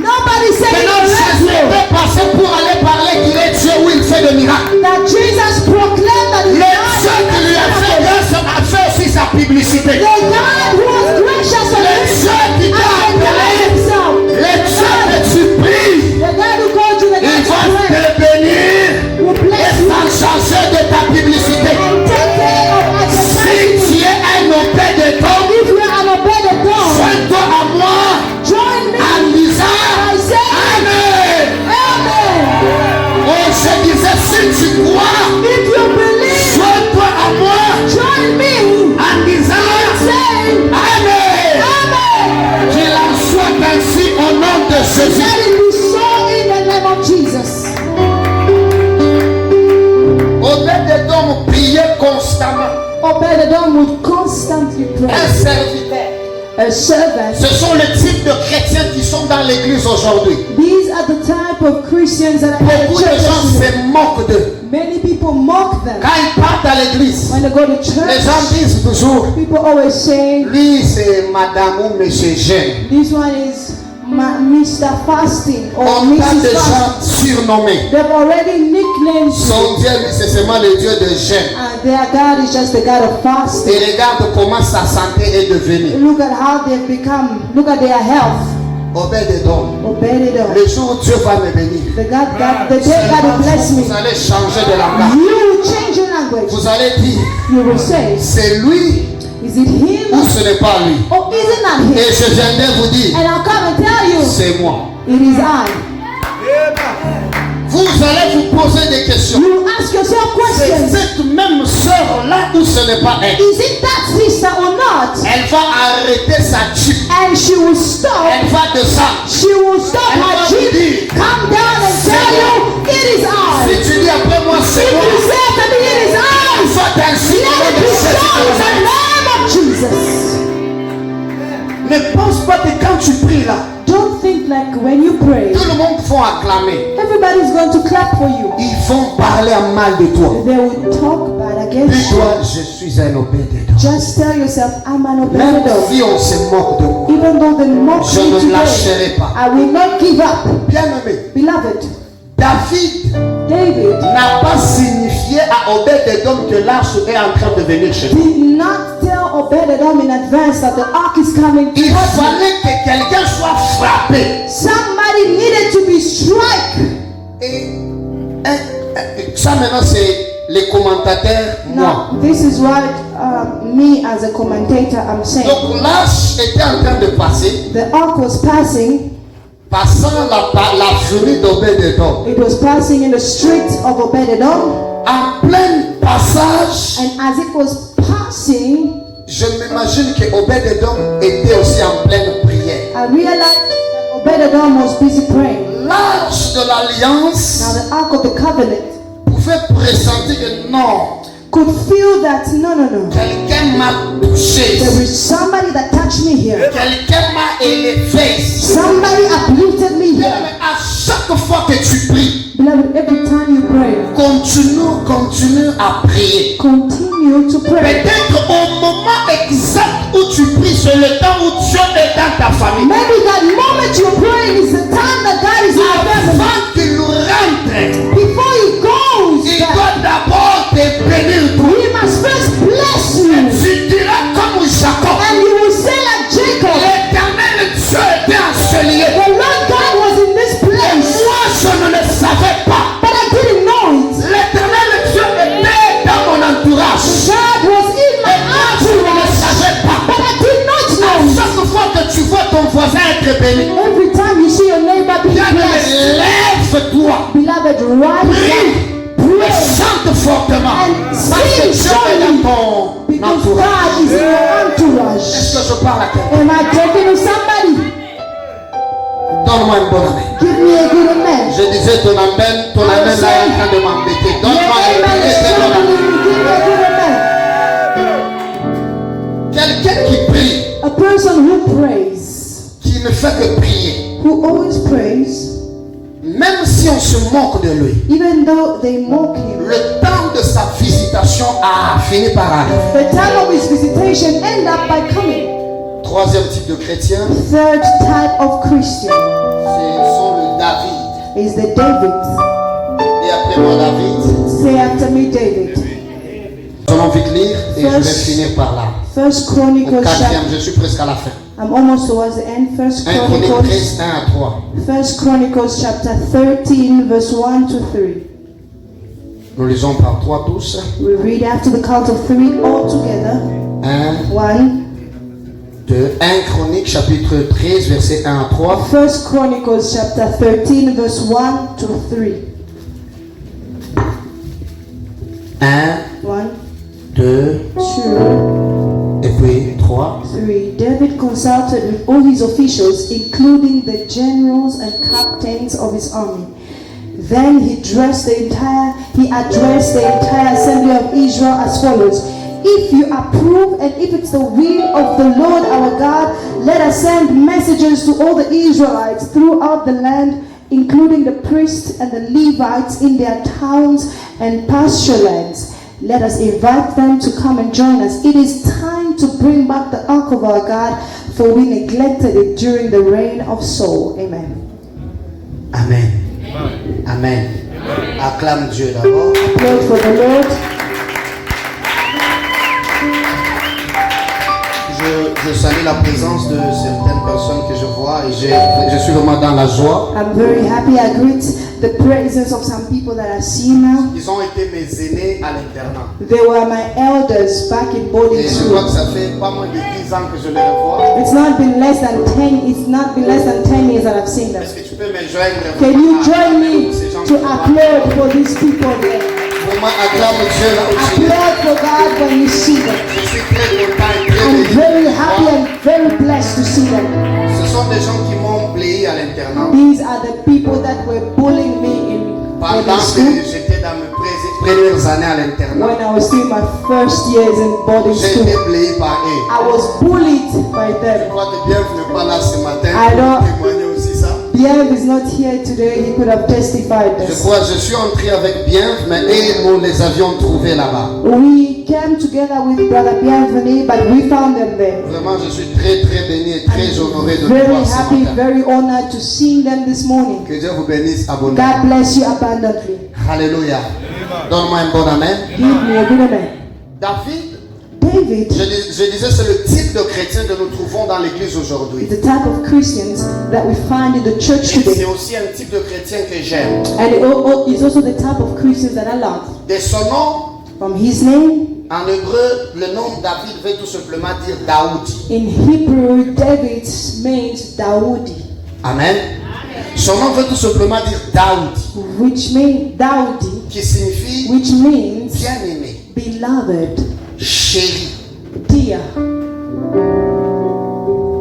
Nobody said que in non, the Jésus radio peut passer pour aller parler qu'il est Dieu où il fait des miracles. that Jesus proclaimed that Le he Dieu qui lui a fait grâce a fait aussi sa publicité. the God who was gracious on Le him Dieu qui t'a appelé, advertised himself. le Dieu que tu pries, The God who called you, the il God va who te prayed, bénir will et bless you s'en charger de ta publicité. and take care of Si advertising. tu es un obé de temps, If you are an Obed-Edom, joins-toi à moi join me en disant I say Amen. Amen. Oh, je disais, si tu crois, If you believe, joins-toi à moi join me en disant saying Amen. Amen. Qu'il en soit ainsi au nom de Jésus. Let it be so in the name of Jesus. Obed-Edom priait constamment. Obed-Edom would constantly Un pray. serviteur. A servant. Ce sont le type de chrétiens qui sont dans l'église aujourd'hui. These are the type of Christians that are in Beaucoup de gens churches. se moquent d'eux. Many people mock them. Quand ils partent à l'église, When they go to les gens church, disent toujours, people always say, lui c'est madame ou monsieur jeune. this one is Mr. Fasting or On parle de Mrs. Fasting. gens surnommés. They've already nicknamed you. Son Dieu, lui, c'est seulement le Dieu de jeûne. And their God is just the God of fasting. Et regarde comment sa santé est devenue. Look at how they've become. Look at their health. Obed-Edom. Obed-Edom. Le jour où Dieu va me bénir, The day God will bless me. vous allez changer de langage. You will change your language. Vous allez dire, You will say, c'est lui is it him ou ce n'est pas lui. or is it not him? Et je viendrai vous dire, And I'll come and tell you, c'est moi. it is I. Vous allez vous poser des questions. You ask yourself C'est questions. cette même sœur-là ou ce n'est pas elle? Is it that sister or not? Elle va arrêter sa jeep. And she will stop. Elle va descendre. She will stop Elle her va vous jeep, dire, come down and tell you, it is I. si tu dis après moi, If c'est moi. you say to me, it is I, Faites ainsi au nom let it de be Jésus so de in the Nazareth. name of Jesus. Ne pense pas que quand tu pries là, Don't think like when you pray, tout le monde va acclamer. everybody's going to clap for you. Ils vont parler en mal de toi. They will talk bad against you. Dis-toi, je suis un Obed-Edom. Just tell yourself, I'm an Même Obed-Edom. si on se moque de moi, Even though they mock je me ne today, lâcherai pas. I will not give up. Bien-aimé, Beloved, David David n'a pas signifié à Obed-Edom que l'arche est en train de venir chez lui. did not tell Obed-Edom in advance that the ark is coming Il towards him. fallait que quelqu'un soit frappé. Somebody needed to be struck. Et ça maintenant c'est les commentateurs, moi. Now, this is what me as a commentator I'm saying. Donc l'arche était en train de passer, The ark was passing. passant l'avenue d'Obed-Edom. It was passing in the street of Obed-Edom. En plein passage, And as it was passing, je m'imagine que Obed-Edom était aussi en pleine prière. I realized that Obed-Edom was busy praying. L'arche de l'alliance Now the ark of the covenant pouvait pressentir que non, could feel that no. quelqu'un m'a touché, There is somebody that touched me here. quelqu'un m'a élevé. Somebody uplifted me Mais here. à chaque fois que tu pries, Beloved, every time you pray, continue à prier. continue to pray. Peut-être au moment exact où tu pries, c'est le temps où Dieu est dans ta famille. Maybe that moment you're praying is the time that God is in your family. Avant qu'il rentre, Before he goes, il back, doit d'abord te bénir. he must first bless you. Tu diras comme Jacob, And you will say like Jacob, l'Éternel Dieu était en ce lieu. the Lord God was in this place, Moi, je ne le savais pas. but I didn't know it. L'Éternel Dieu était dans mon entourage. God was in my je parle à quelqu'un? Am I talking to somebody? Donne-moi un bon amen. Give me a good amen. Je disais ton amen là est en train de m'embêter. Your Donne-moi un amen is très bon amen. troubling me. Give me a good amen. Quelqu'un qui prie, A person who prays, qui ne fait que prier, who always prays, même si on se moque de lui, even though they mock him, le temps de sa visitation a fini par arriver. the time of his visitation end up by coming. Troisième type de chrétien, Third type of Christian ce sont le David. is the David. Et après moi David, Say after me, David. nous allons vite lire et je vais First- finir par là. First Au Chronicles quatrième, chapter. je suis presque à la fin. I'm almost towards the end. 1 Chroniques 13, 1 à 3. First Chronicles chapter 13, verse 1 to 3. Nous lisons par 3 tous. We read after the count of 3 all together. 1, 1. 2, 1 Chroniques chapitre 13, verset 1 à 3. First Chronicles chapter 13, verse 1 to 3. 1, 1, 2, 2, et puis 3. 3. David consulted with all his officials, including the generals and captains of his army. Then he addressed the entire assembly of Israel as follows. If you approve and if it's the will of the Lord our God, let us send messengers to all the Israelites throughout the land, including the priests and the Levites in their towns and pasture lands. Let us invite them to come and join us. It is time to bring back the ark of our God, for we neglected it during the reign of Saul. Amen. Amen. Amen. Acclame Dieu d'abord. Lord for the Lord. Je salue la présence de certaines personnes que je vois et je suis vraiment dans la joie. I'm very happy. I greet the presence of some people that I see now. Ils ont été mes aînés à l'internat. They were my elders back in boarding Et je vois que school. ça fait pas moins de 10 ans que je les revois. It's not been less than 10 years that I've seen them. Est-ce que tu peux me joindre? Can you à join acclamer me ces gens to que je vois? applaud for these people there? Vraiment acclame Dieu là où tu es. Applaud for God when you see them. Je suis très content et très I'm béni. very happy and very blessed to see them. Ce sont des gens qui m'ont playé à l'internat. These are the people that were bullying me in Pendant boarding que school j'étais dans mes premières années à l'internat, when I was still in my first years in boarding j'ai school. été playé par eux. I was bullied by Je them. crois que Bienf n'est pas là ce matin I don't- pour témoigner aussi ça. Biev is not here today. He could have testified Je this. crois que je suis entré avec Bienf, mais eux, nous les avions trouvés là-bas. We came together with Brother Bienvenu, but we found them there. Vraiment, je suis très très béni et très honoré de les Very voir ce happy, matin. very honored to see them this morning. Que Dieu vous bénisse abondamment. God bless you abundantly. Alléluia. Donne-moi un bon amen. Give me a good amen. David, David je disais, c'est le type de chrétien que nous trouvons dans l'église aujourd'hui. is the type of Christians that we find in the church Et c'est today. aussi un type de chrétien que j'aime. And it is also the type of Christians that I love. De son nom, From his name, en hébreu, le nom David veut tout simplement dire Daoudi. in Hebrew, David means Daudi, Amen. Son nom veut tout simplement dire Daoudi, which means Daudi, qui signifie which means bien-aimé, beloved, chéri. dear.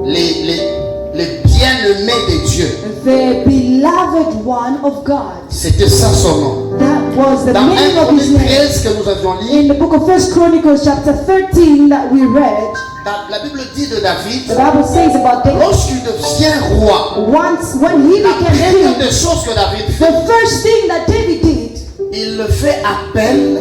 Les bien-aimés de Dieu. The beloved one of God. C'était ça son nom. That was the Dans 1 meaning of his Chroniques name. 13 que nous avions lu, In the book of 1 Chronicles chapter 13 that we read, la Bible dit de David, the Bible says about David, lorsqu'il devient roi, when he la became première king, des choses que David fait, the first thing that David did, il le fait appel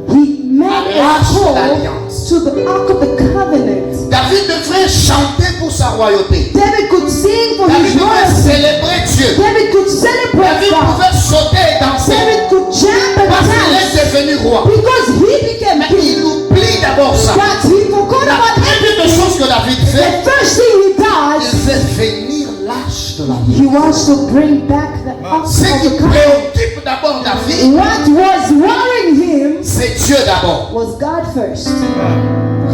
he made a l'arche de call l'alliance. to the Ark of the Covenant. David devrait chanter pour sa royauté. David could sing for David his devrait royalty. célébrer Dieu. David could celebrate David God. pouvait sauter et danser David could jump and parce qu'il dance est devenu roi. because he became Mais il king. oublie d'abord ça. But he forgot La about première des everything. choses que David fait, The first thing he il does, fait venir l'arche de l'alliance. he wants to bring back the Ark of Ce qui the Covenant. préoccupe d'abord David, What was worrying him c'est Dieu d'abord. was God first.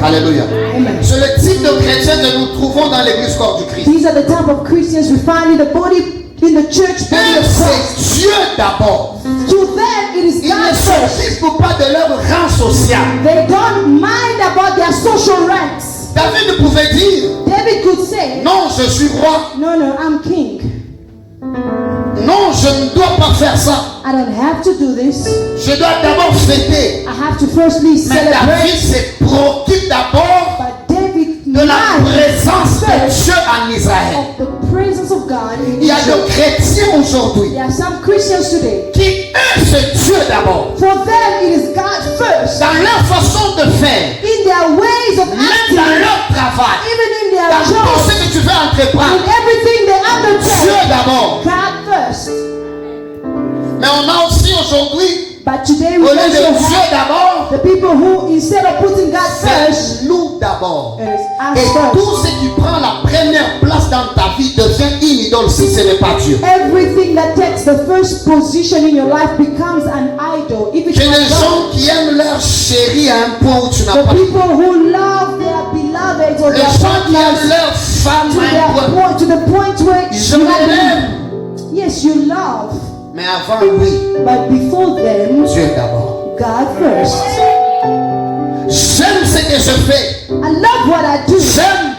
Alléluia. Amen. C'est le type de chrétien que nous trouvons dans l'église corps du Christ. These are the type of Christians we find in the body, in the church body Eux, of Christ. c'est Dieu d'abord. To them, it is Ils God ne first. s'occupent pas de leur rang social. They don't mind about their social ranks. David pouvait dire, David could say, non, je suis roi. no, I'm king. Non, je ne dois pas faire ça. I don't have to do this. Je dois d'abord fêter. I have to firstly Mais celebrate. David se préoccupe d'abord But David de la minds présence de first Dieu en Israël. of the presence of God in Il y a Israel. des chrétiens aujourd'hui There are some Christians today. qui eux c'est Dieu d'abord. For them, it is God first. Dans leur façon de faire, In their ways of même acting, dans leur travail, even in their dans tout jobs, ce que tu veux in entreprendre, everything they Dieu undertake, d'abord. God first. Mais on a aussi aujourd'hui, But today au we lieu de also Dieu have d'abord, the people who, instead of putting God first, c'est nous d'abord. it is us Et first. tout ce qui prend la première place dans ta vie devient une idole si ce n'est pas Dieu. Everything that takes the first position in your life becomes an idol. If it's J'ai not des God, gens qui aiment leur chérie à un point où tu n'as the pas. people who love their beloveds or Les their gens qui aiment partners leur femme to à un their point. point, to the point where Ils you have l'aiment. yes, you love, Mais avant oui, but before them, Dieu d'abord. God first. J'aime ce que je fais. I love what I do. J'aime.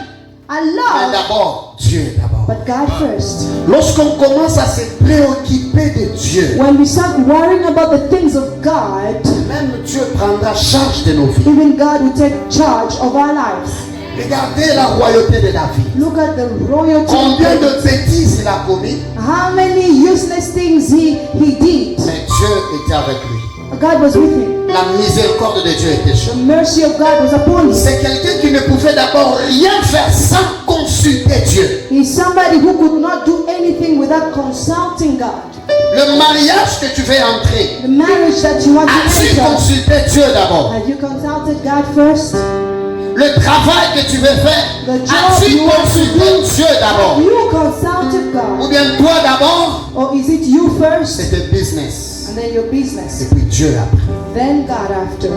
I Mais love, d'abord, Dieu d'abord. but God first. Lorsqu'on commence à se préoccuper de Dieu, When we start worrying about the things of God, même Dieu prendra charge de nos vies. even God will take charge of our lives. Regardez la royauté de David. Look at the royalty of Combien David. de bêtises il a commis, How many useless things he did. mais Dieu était avec lui. God was with him. La miséricorde de Dieu était sur The lui. mercy of God was upon him. C'est quelqu'un qui ne pouvait d'abord rien faire sans consulter Dieu. He's somebody who could not do anything without consulting God. Le mariage que tu veux entrer, The marriage that you want to as-tu enter, consulté Dieu d'abord? have you consulted God first? Le travail que tu veux faire, The job as-tu you want to consulté do, Dieu d'abord? have you consulted Ou God? bien toi d'abord, Or is it you first c'est un business. and then your business? Et puis Dieu après. Then God after.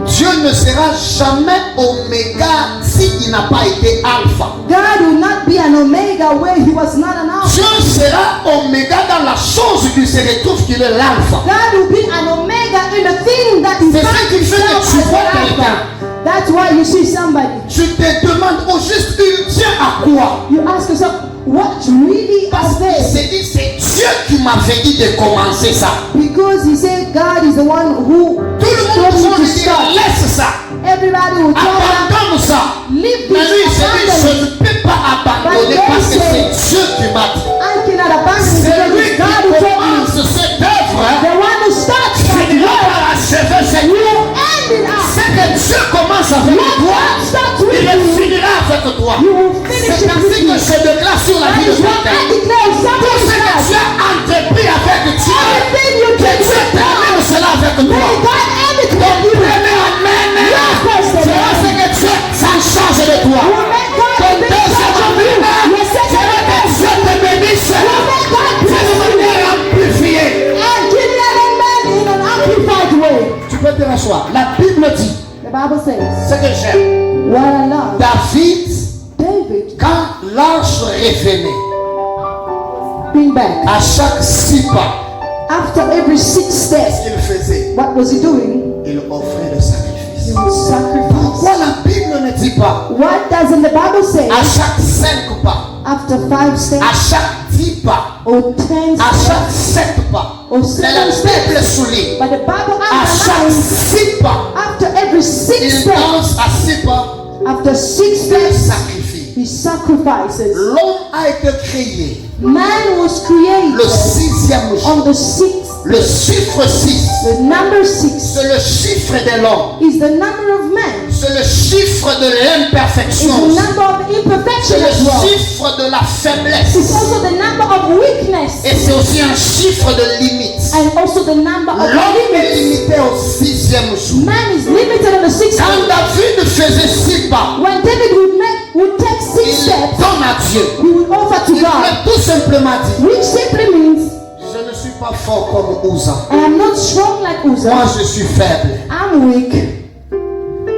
Dieu ne sera jamais oméga s'il n'a pas été alpha. God will not be an omega where he was not an alpha. Dieu sera oméga dans la chose où il se retrouve qu'il est l'alpha. God will be an omega in the thing that he C'est ce finds qui fait himself que tu as vois an quelqu'un. alpha. That's why you see somebody. Tu te demandes au juste, il tient à quoi? You ask yourself, what really Parce are qu'il they? s'est dit, c'est Dieu qui m'avait dit de commencer ça. Because he said God is the one who Tout le told monde you va to lui dire, start. laisse ça, Everybody will tell him, abandonne ça. leave Mais lui, il this, s'est dit, je abandon ne it. peux pas abandonner But parce que they c'est Dieu qui m'a dit. I cannot abandon it C'est because lui it's qui God who told me. commence cette œuvre. The one who starts that Finira work, par achever cette you œuvre. end it up. C'est que Dieu commence avec What toi, God starts with il le you, finira avec toi. you will finish C'est it ainsi with que you. je déclare sur la That vie de is what I quelqu'un. declare Tout something ce que is tu as entrepris avec Dieu, Everything you que did Dieu with termine God, cela avec may toi. God end it Ton with you. premier amen Your first sera ce amen que Dieu s'en charge de toi. will make God Ton take deuxième charge of you. amen Your second sera que amen Dieu te bénisse will make God d'une bless you. manière amplifiée. And give me an amen in an amplified way. Tu peux te rasseoir. La Bible dit, The Bible says, ce que j'aime, what I love, David, David, quand l'arche revenait, bring back. à chaque 6 pas, After every 6 steps, qu'il faisait, what was he doing? il offrait le He sacrifice. would sacrifice. Pourquoi la Bible ne dit pas What doesn't the Bible say? à chaque 5 pas, After 5 steps à chaque 10 pas, or 10 à steps chaque 7 pas? or Mais la 7 Bible steps? souligne, But the Bible à chaque underlines 6 pas, after every 6 il steps, danse à 6 pas, after 6 il steps, sacrifie. he sacrifices. L'homme a été créé Man was le created 6e jour. on the 6th. Le chiffre 6, The number 6 c'est le chiffre de l'homme. is the number of man. C'est le chiffre de It's l'imperfection. the number of C'est imperfection le as well. chiffre de la It's faiblesse. also the number of weakness Et c'est aussi un chiffre de limite. and also the number of L'homme est limits. limité au 6e jour. Man is limited on the 6th. Quand David faisait 6 pas, When David would take 6 il steps, donne à Dieu. he would offer to Il God, voulait tout simplement dire, which simply means, je ne suis pas fort comme Uza. I am not strong like Moi, Uzzah. je suis faible. I'm weak.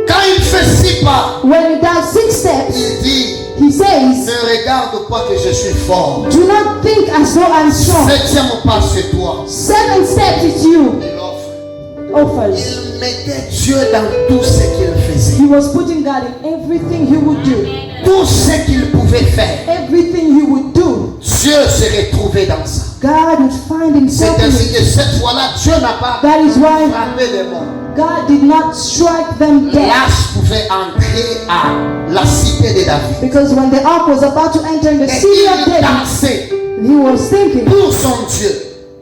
Quand il fait 6 pas, When he does 6 steps, il dit, he says, ne regarde pas que je suis fort. do not think as though I'm strong. 7e pas, c'est toi. 7 steps, it's you. Il offre. Offers. Il mettait Dieu dans tout ce qu'il faisait. He was putting God in everything he would do. Tout ce qu'il pouvait faire, Everything he would do, Dieu se retrouvait dans ça. God would find himself C'est in ainsi it. que cette fois-là, Dieu n'a pas That is why frappé les morts. God did not strike them dead. L'arche pouvait entrer à la cité de David. Because when the ark was about to enter in the Et city of il David, dansait he was thinking pour son Dieu.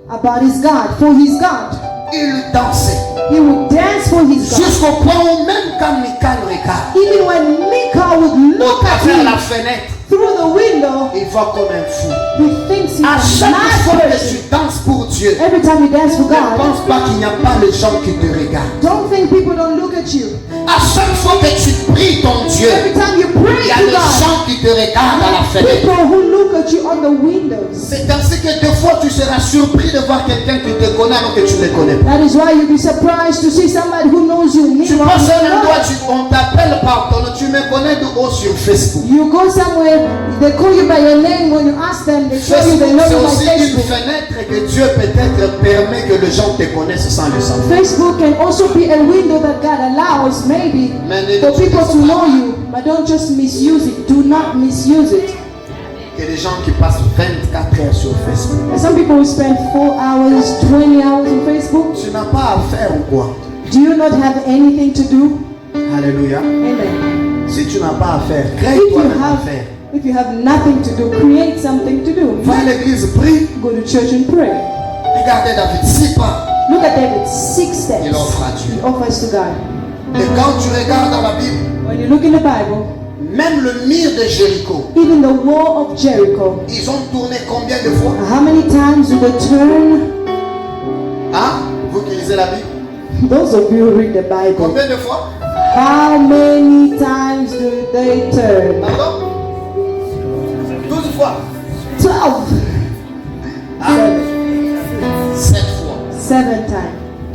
about his God, for his God. Il dansait. He would dance for his God. Jusqu'au point où même quand Michal regarde, Even when Micah would au look at travers la him fenêtre, through the window, il voit comme un fou. he thinks he's À a chaque mad fois que person. tu danses pour Dieu, Every time you dance for ne God, pense pas qu'il n'y a pas de gens qui te regardent. don't think people don't look at you. À chaque fois que tu pries ton Dieu, Every time you pray il y a to des God, gens qui te regardent à la fenêtre. people who look at you on the windows. C'est ainsi que des fois tu seras surpris de voir quelqu'un qui te connaît alors que tu ne le connais pas. That is why you'll be surprised to see somebody who knows you. Tu Meanwhile, passes you un know. endroit, on t'appelle par ton nom, tu me connais de haut sur Facebook. You go somewhere, they call you by your name. When you ask them, they tell you they know C'est you by aussi une Facebook. fenêtre que Dieu peut-être permet que les gens te connaissent sans le savoir. Facebook can also be a window that God allows, maybe, for people to know you, but don't just misuse it. Do not misuse it. Il y a des gens qui passent 24 heures sur Facebook. And some people will spend 4 hours, 20 hours on Facebook. Tu n'as pas à faire ou quoi? Do you not have anything to do? Alléluia. Amen. Si tu n'as pas à faire, crée If you toi-même à have, faire. if you have nothing to do, create something to do. Va à l'église, prie. Go to church and pray. Regardez David, 6 pas, Look at David, 6 steps. il offre à Dieu. He offers to God. Et quand tu regardes dans la Bible, When you look in the Bible, même le mur de Jéricho, even the wall of Jericho, ils ont tourné combien de fois? how many times do they turn? Hein? Vous qui lisez la Bible, Those of you who read the Bible, combien de fois? how many times do they turn? Pardon? 12 fois. 12. Hein? 7 fois. 7 times.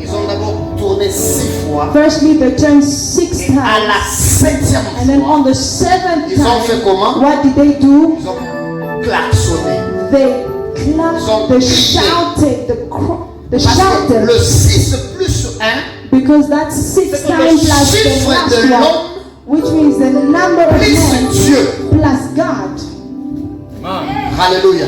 Ils ont d'abord tourné 6 fois. Firstly, they turned 6 Et à la times. 7e And then fois, on the 7th ils ont fait time, comment? what did they do? Ils ont klaxonné. They clapped, they shouted, they Parce que shouted. le 6 plus 1, Because that's 6 c'est times le plus the chiffre last de one, l'homme which means the number of plus men Dieu. plus God. Alléluia.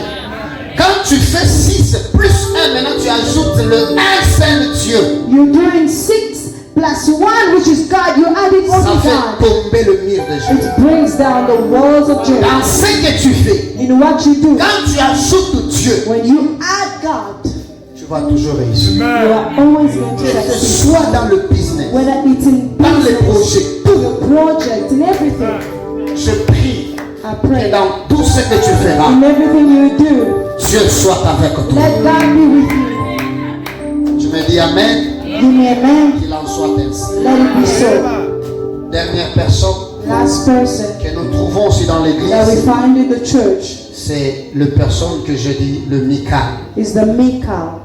Quand tu fais 6 plus 1, maintenant tu ajoutes le 1 seul Dieu. You're doing 6 plus 1, which is God. You're adding Ça only fait God. tomber le mur de Dieu. It brings down the walls of Jericho. Dans ce que tu fais, In what you do, quand tu ajoutes Dieu, when you add God, tu vas toujours réussir. you are always going to succeed. Soit dans le business, Whether it's in dans les business, projets, your project, in everything, je prie I que pray. dans tout ce que tu feras, In everything you do, Dieu soit avec toi. let God be with you. Tu me dis Amen, Give me amen. qu'il en soit ainsi. Let it be so. Dernière personne Last person que nous trouvons aussi dans that we l'église, find in the church c'est le personne que je dis le Mika. is the Michal.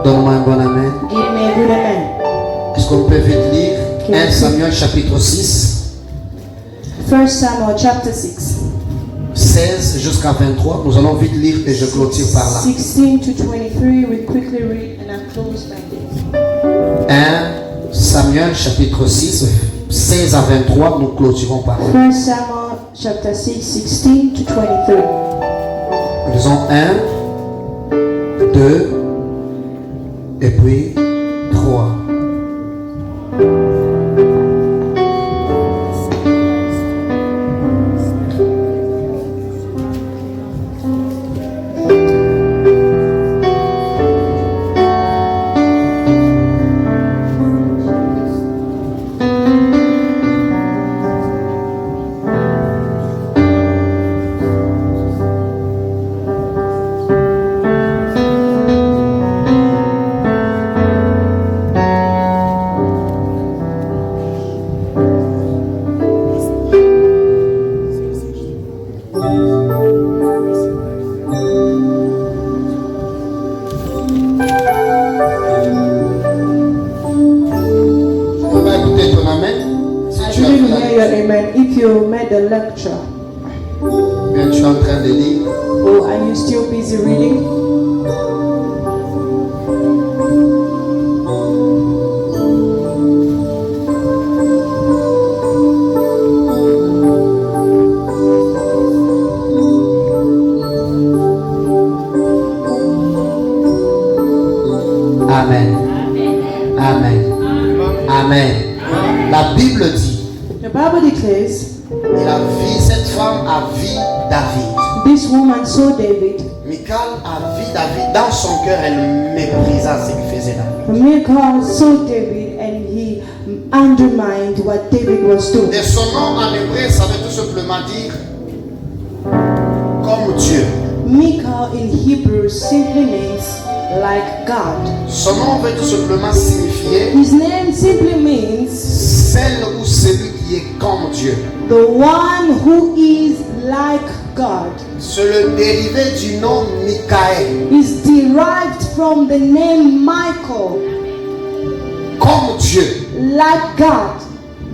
Donne-moi un bon Amen. Give me a good amen. Est-ce qu'on peut vite lire 1 Samuel chapitre 6, 1 Samuel chapter 6, 16 jusqu'à 23. Nous allons vite lire et je clôture par là. 16 to 23. We quickly read and I close by this. 1 Samuel chapitre 6, 16 à 23. Nous clôturons par là. 1 Samuel chapter 6, 16 to 23. Lisons 1, 2 et puis 3. On va écouter ton Amen. Si I tu as didn't fait hear your amen. If you made the lecture, bien tu es en train de lire, or are you still busy reading? La Bible dit, The Bible declares, cette femme a vu David. this woman saw David. Michal a vu David. Dans son cœur, elle méprisa ce qu'il faisait David. Michal saw David and he undermined what David was doing. Et son nom en hébreu, ça veut tout simplement dire comme Dieu. Michal in Hebrew simply means like God. Son nom veut tout simplement signifier His name simply means celle ou celui qui est comme Dieu. the one who is like God. C'est le dérivé du nom Michaël, Is derived from the name Michael, comme Dieu. like God.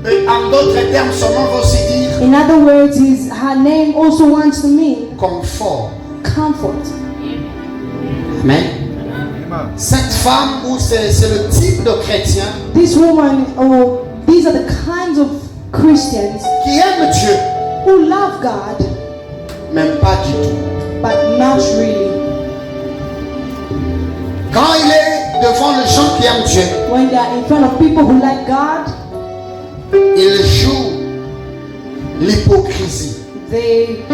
Et en d'autres termes, son nom veut aussi dire In other words, her name also wants to mean confort. comfort. Amen. Cette femme, ou c'est le type de chrétien This woman, or these are the kinds of Christians qui aime Dieu, who love God, même pas du tout. but not really. Quand il est devant les gens qui aiment Dieu, When they are in front of people who like God, il joue l'hypocrisie. they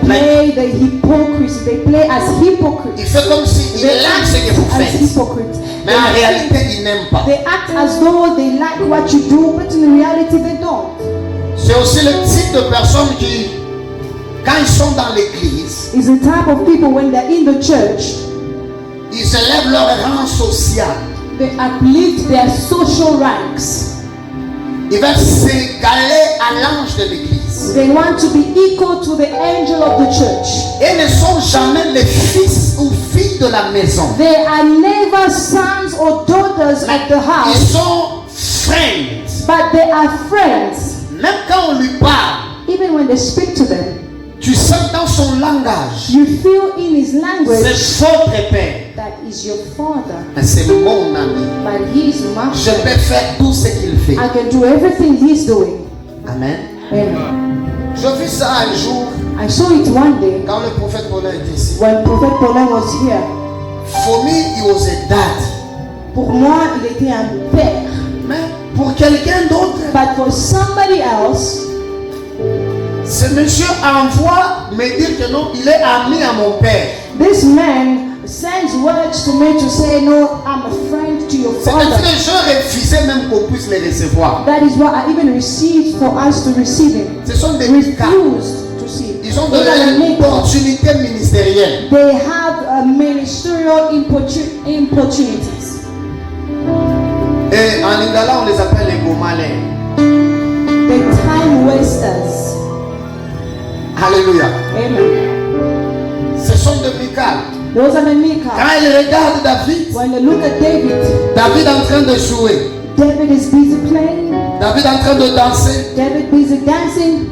play the hypocrisy. They play as hypocrites. Il fait comme si il They aime act ce que vous as faites, hypocrites. mais en réalité, il n'aime pas. They act as though they like what you do, but in reality they don't. C'est aussi le type de personnes qui, quand ils sont dans l'église, It's the type of people when they're in the church, ils élèvent leur rang social. they uplift their social ranks. Ils veulent s'égaler à l'ange de l'église. They want to be equal to the angel of the church. Et ne sont jamais les fils ou filles de la maison. They are never sons or daughters of the Ils house, sont friends. but they are friends. Même quand on lui parle, Even when they speak to them, tu sens dans son langage, you feel in his language c'est votre père. that is your father, Mais c'est mon ami. but he is my Je father. peux faire tout ce qu'il fait. I can do everything he's doing. Amen. Amen. Je vis ça un jour I saw it one day quand le prophète Paulin était ici. when Prophet Paulin was here. For me, he was a dad. Pour moi, il était un père. Mais pour quelqu'un d'autre, But for somebody else, ce monsieur envoie me dire que non, il est ami à mon père. this man sends words to me to say, no, I'm a friend to your C'est-à-dire father. que je refusais même qu'on puisse les recevoir. That is what I even received for us to receive him. Ce sont des cas. Refused to see. Ils ont Those are the donné people. l'opportunité ministérielle. They have ministerial opportunities. Et en lingala, on les appelle les gomalais. The time wasters. Alléluia. Amen. Ce sont de Michal. Those are the Michal. Quand ils regardent David, When they look at David, David en train de jouer, David is busy playing, David en train de danser, David busy dancing,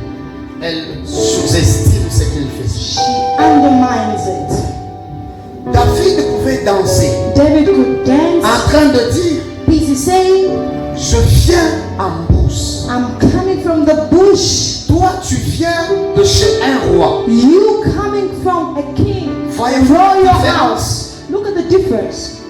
elle sous-estime ce qu'il fait. she undermines it. David pouvait danser David could dance, en train de dire, busy saying, je viens en bourse. I'm coming from the bush. Toi, tu viens de chez un roi. You coming from a king, Voyez-vous royal la différence? house. Look at the difference.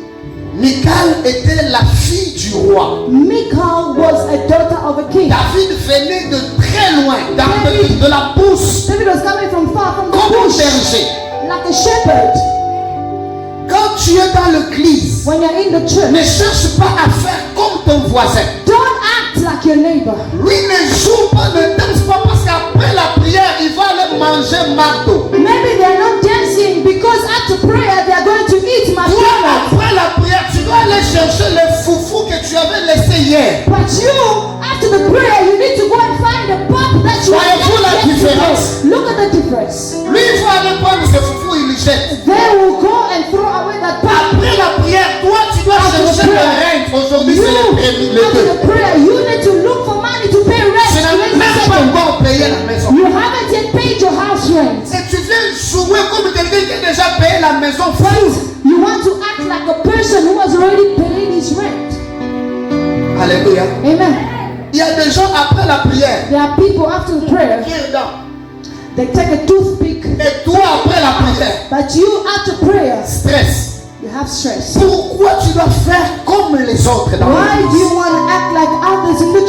Michal était la fille du roi. Michal was a daughter of a king. David venait de très loin, de la bourse, David was coming from far, from the comme un bush, berger. like a shepherd. Quand tu es dans l'église, When you're in the ne church, cherche pas à faire comme ton voisin. don't act like your neighbor. Lui ne joue pas, ne danse pas parce qu'après la prière, il va aller manger McDo. Maybe they're not dancing because after prayer they are going to eat Toi, McDonald's. après la prière, tu dois aller chercher le foufou que tu avais laissé hier. But you, after the prayer, you need to go and find the pop that you Voyez-vous la ate différence? yesterday. Look at the difference. Lui, il va aller prendre ce foufou, il le jette. They will go and throw away that pop. Après la prière, toi, tu dois chercher le règne. Aujourd'hui, c'est le premier, le After deux. the prayer, you need to look for money to pay rent. Tu n'as Wait a même pas second. encore payé la maison. You haven't yet paid your house rent. Et tu viens jouer comme quelqu'un qui a déjà payé la maison. Fou. You want to act like a person who has already paid his rent. Alléluia. Amen. Il y a des gens après la prière There are people after the prayer, qui regardent. they take a toothpick, Et toi, après la prière, but you after prayer, stress. you have stress. Pourquoi tu dois faire comme les autres dans Why do l'église? you want to act like others in the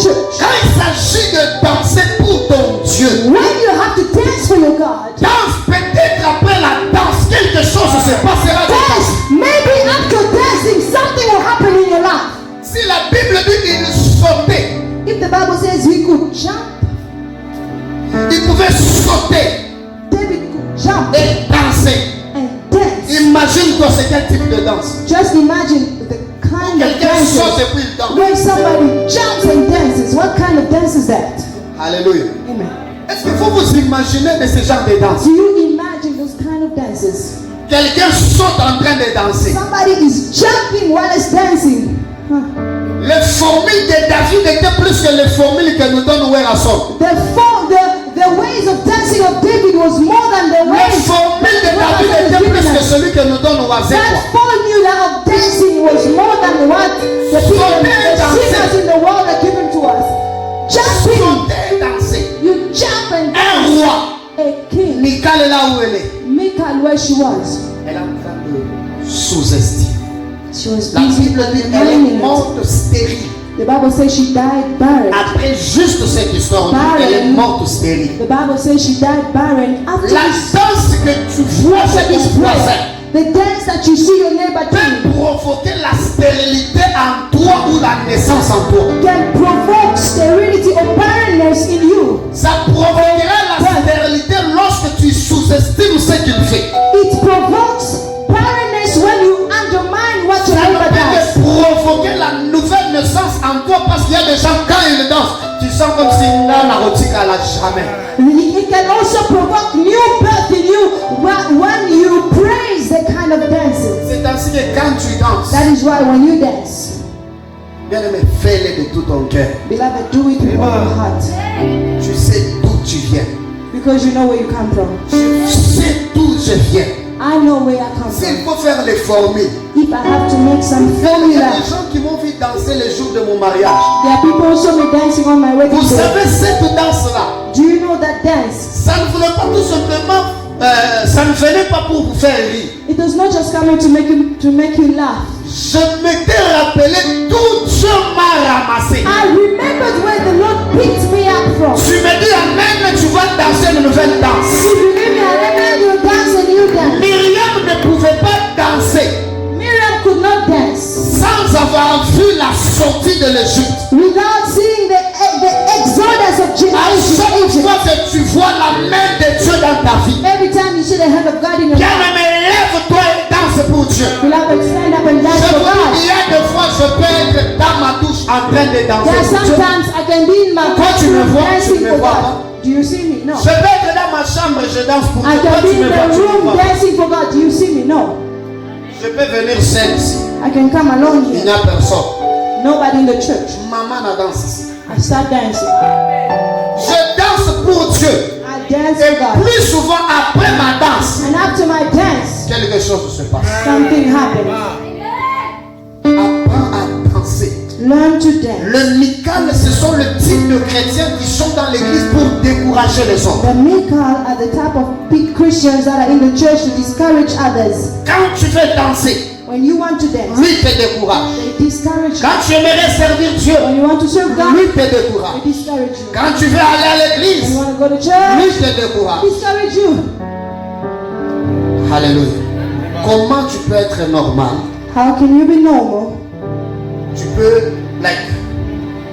se passera des Dance. Maybe after dancing, something will happen in your life. Si la Bible dit qu'il sautait, If the Bible says he could jump, il pouvait sauter David could jump et danser. and dance. Imagine-toi c'est quel type de danse. Just imagine the kind of Quelqu'un saute et dances puis il danse. where somebody jumps and dances. What kind of dance is that? Alléluia. Amen. Est-ce qu'il faut vous imaginer de ce genre de danse? Do you imagine those kind of dances? Quelqu'un saute en train de danser. Somebody is jumping while it's dancing. Huh. Les formules de David étaient plus que les formules que nous donne Werrason. The ways of dancing of David was more than the Les ways. formules de David étaient plus que celui que nous donne Oazekwa. That formula of dancing was more than what the people, the singers in the world are giving to us. Jumping, Sauter et danser. you jump and Un dance. roi. A king, Michal est là où elle est. Michal, where she was, Elle est en train de sous-estimer. she was La busy Bible dit elle est undermining it. morte stérile. The Bible says she died barren. Après juste cette histoire, on dit Barren. elle est morte stérile. The Bible says she died barren. After La this, danse que tu vois after chez this ton voisin prayer, the dance that you see your neighbor peut doing provoquer la stérilité en toi ou la naissance en toi. can provoke sterility or barrenness in you. Ça provoquera la stérilité lorsque tu sous-estimes ce qu'il fait. It provokes barrenness when you undermine what your Ça neighbor ne peut does. que provoquer la nouvelle naissance en toi parce qu'il y a des gens quand ils dansent, tu sens comme si là la rotique à la jamais. It can also provoke new birth in you when you praise the kind of dancing. C'est ainsi que quand tu danses, That is why when you dance, bien aimé, fais-le de tout ton cœur. beloved, do it with all your heart. Tu sais d'où tu viens. Because you know where you come from. Je sais d'où je viens. I know where I come S'il from. faut faire les formules, If I have to make some il y a formula, des gens qui m'ont vu danser le jour de mon mariage. there are people who saw me dancing on my wedding Vous day. savez cette danse-là, Do you know that dance? ça ne voulait pas tout simplement, ça ne venait pas pour vous faire rire. It does not just come in to make you laugh. Je m'étais rappelé d'où Dieu m'a ramassé. I remembered where the Lord picked me up from. Tu me dis amen, tu vas danser une nouvelle danse. If you believe me, I you dance and you dance. Myriam ne pouvait pas danser Miriam could not dance sans avoir vu la sortie de l'Égypte. without seeing the exodus of À chaque Egypt. fois que tu vois la main de Dieu dans ta vie, Every time you see the hand of God in your bien life, aimé, lève-toi et danse pour Dieu. beloved, stand up and dance Je for vous dis, God. il y a des fois, je peux être dans ma douche en train de There are danser pour Dieu. sometimes I can be in my Quand tu me bedroom vois, tu dancing me for vois God. pas. Do you see me? No. Je peux être dans ma chambre et je danse pour I Dieu. Quand can be tu me in vois, the tu me room vois. dancing for God. Do you see me? No. Je peux venir seul ici. I can come alone Il n'y here. a personne. Nobody in the church. Maman la danse ici. I start dancing. Je danse pour Dieu. I dance Et for God. plus souvent après ma danse, And after my dance, quelque chose se passe. something happens. Apprends à danser. Learn to dance. Le Michal, ce sont le type de chrétiens qui sont dans l'église pour décourager les autres. The Michal are the type of big Christians that are in the church to discourage others. Quand tu veux danser, When you want to dance, lui te décourage. they discourage you. Quand tu aimerais servir Dieu, When you want to serve God, lui te décourage. they discourage you. Quand tu veux aller à When you l'église, want to go to lui church, te décourage. discourage you. Alléluia. Comment tu peux être normal? How can you be normal? Tu peux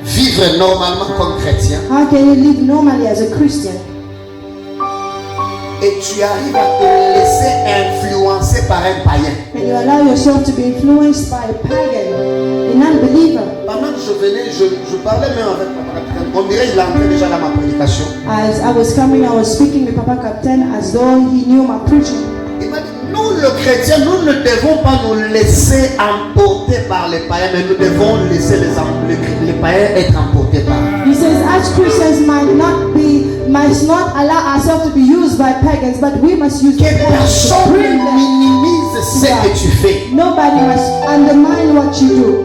vivre normalement comme chrétien How can you live normally as a Christian? et tu arrives à te laisser influencer par un païen. And you allow yourself to be influenced by a pagan, an unbeliever. Pendant que je venais, je parlais même avec Papa Capitaine. On dirait qu'il entrait déjà dans ma prédication. As I was coming, I was speaking with Papa Captain as though he knew my preaching. Il m'a dit, nous le chrétien, nous ne devons pas nous laisser emporter par les païens, mais nous devons laisser les païens être emportés par eux. He says, as Christians must not allow ourselves to be used by pagans, but we must use the Que pagans to personne bring ne them. minimise ce que tu fais. Nobody must undermine what you do.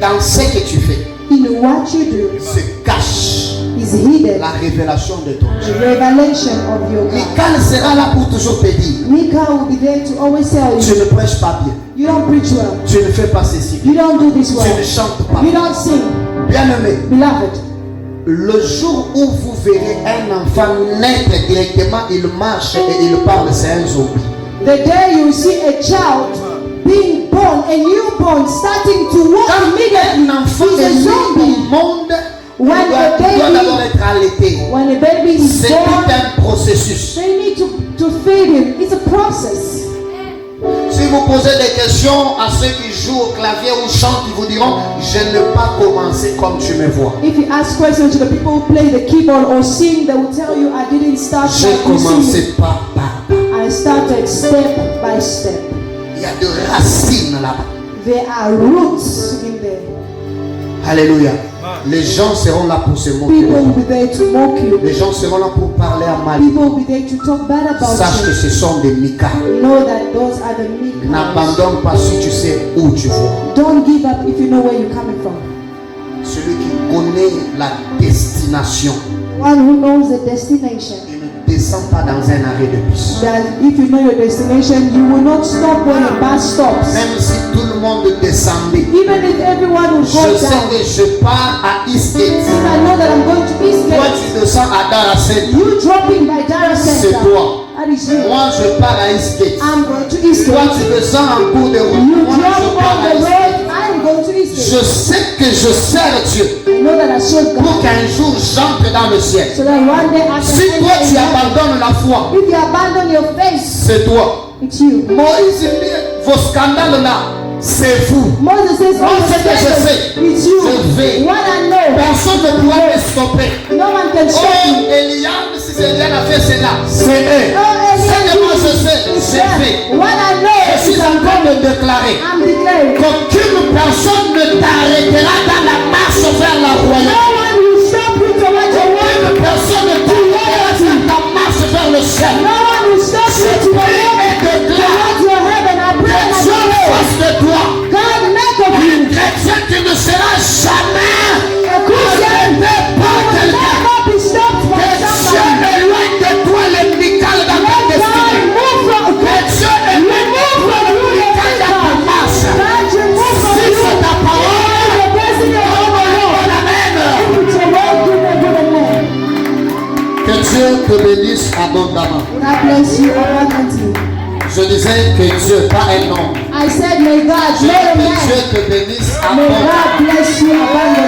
Dans ce que tu fais, In what you do se cache is hidden la révélation de ton Dieu. the revelation of your God. Michal sera là pour toujours te dire, Micah will be there to always tell tu you, ne prêches pas bien, you don't preach well, tu ne fais pas ceci, you don't do this tu ne well, chantes pas. you don't sing. Bien-aimé, Beloved, le jour où vous verrez un enfant naître directement, il marche et il parle, c'est un zombie. The day you see a child being born, a newborn starting to walk Quand immediately, un enfant he's a est né zombie. au monde, il When a doit d'abord baby, être allaité. when a baby is C'est tout born, un processus. they need to feed him. It's a process. Si vous posez des questions à ceux qui jouent au clavier ou chantent, ils vous diront, je n'ai pas commencé comme tu me vois. If you ask questions to the people who play the keyboard or sing, they will tell you, I didn't start J'ai like you commencé sing. pas par pas. I started step by step. Il y a de racines là-bas. There are roots in there. Alléluia. Les gens seront là pour se moquer. People will be there to mock you. Les gens seront là pour parler à mal. People will be there to talk bad about Sache que you. ce sont des micas. Know that those are the meek ones. N'abandonne pas si tu sais où tu vas. Don't give up if you know where you're coming from. Celui qui connaît la destination, One who knows the destination. il ne descend pas dans un arrêt de bus. That if you know your destination, you will not stop when a bus stops. Même si tout le monde descendait. Even if everyone will Je go sais down. que je pars à Eastgate. If I know that I'm going to Toi, Eastgate, tu descends à Daracet. you dropping by Dara C'est Center. toi. That is you. Moi, je pars à Eastgate. I'm going to Toi, Eastgate. tu descends en cours de route. You Moi, drop je pars on à the Eastgate. road. I'm going to Eastgate. Je sais que je sers Dieu I know that I serve pour God. qu'un jour j'entre dans le ciel. So that one day I Si can toi enter tu in heaven. abandonnes la foi, If you abandon your faith, c'est toi. it's you. Moïse dit, vos scandales là, c'est vous. Moses says, Moi, oh, ce que je it's sais, it's you. je vais. What I know, Personne ne pourra me stopper. no one can stop Oh, me. Eliab, si c'est Eliab a fait cela, c'est eux. Oh, Ce que moi je sais, it's j'ai them. fait. What I know Je suis is en train de déclarer I'm declaring. qu'aucune personne ne t'arrêtera dans la marche vers la No royauté. one will stop you to what you want. Aucune personne ne t'arrêtera dans ta marche vers le ciel. No one will stop you to what you want. Et déclare Towards your heaven, I que pray and I Dieu pray. fasse de toi God, make of un you chrétien qui ne sera jamais a Christian. arrêté par You will quelqu'un. never be stopped by Que Dieu somebody. éloigne de toi les micales dans ta Let God destinée. move from Que Dieu éloigne de toi les micales dans ta marche. God, you move from Si you. c'est ta parole, The blessing of oh God. amen. It's your word, give me good amen. Que Dieu te bénisse abondamment. God bless you abundantly. Je disais que Dieu, pas un nom. I said, may God, Je not a dis que man. Dieu te bénisse May abondamment. God bless you abundantly.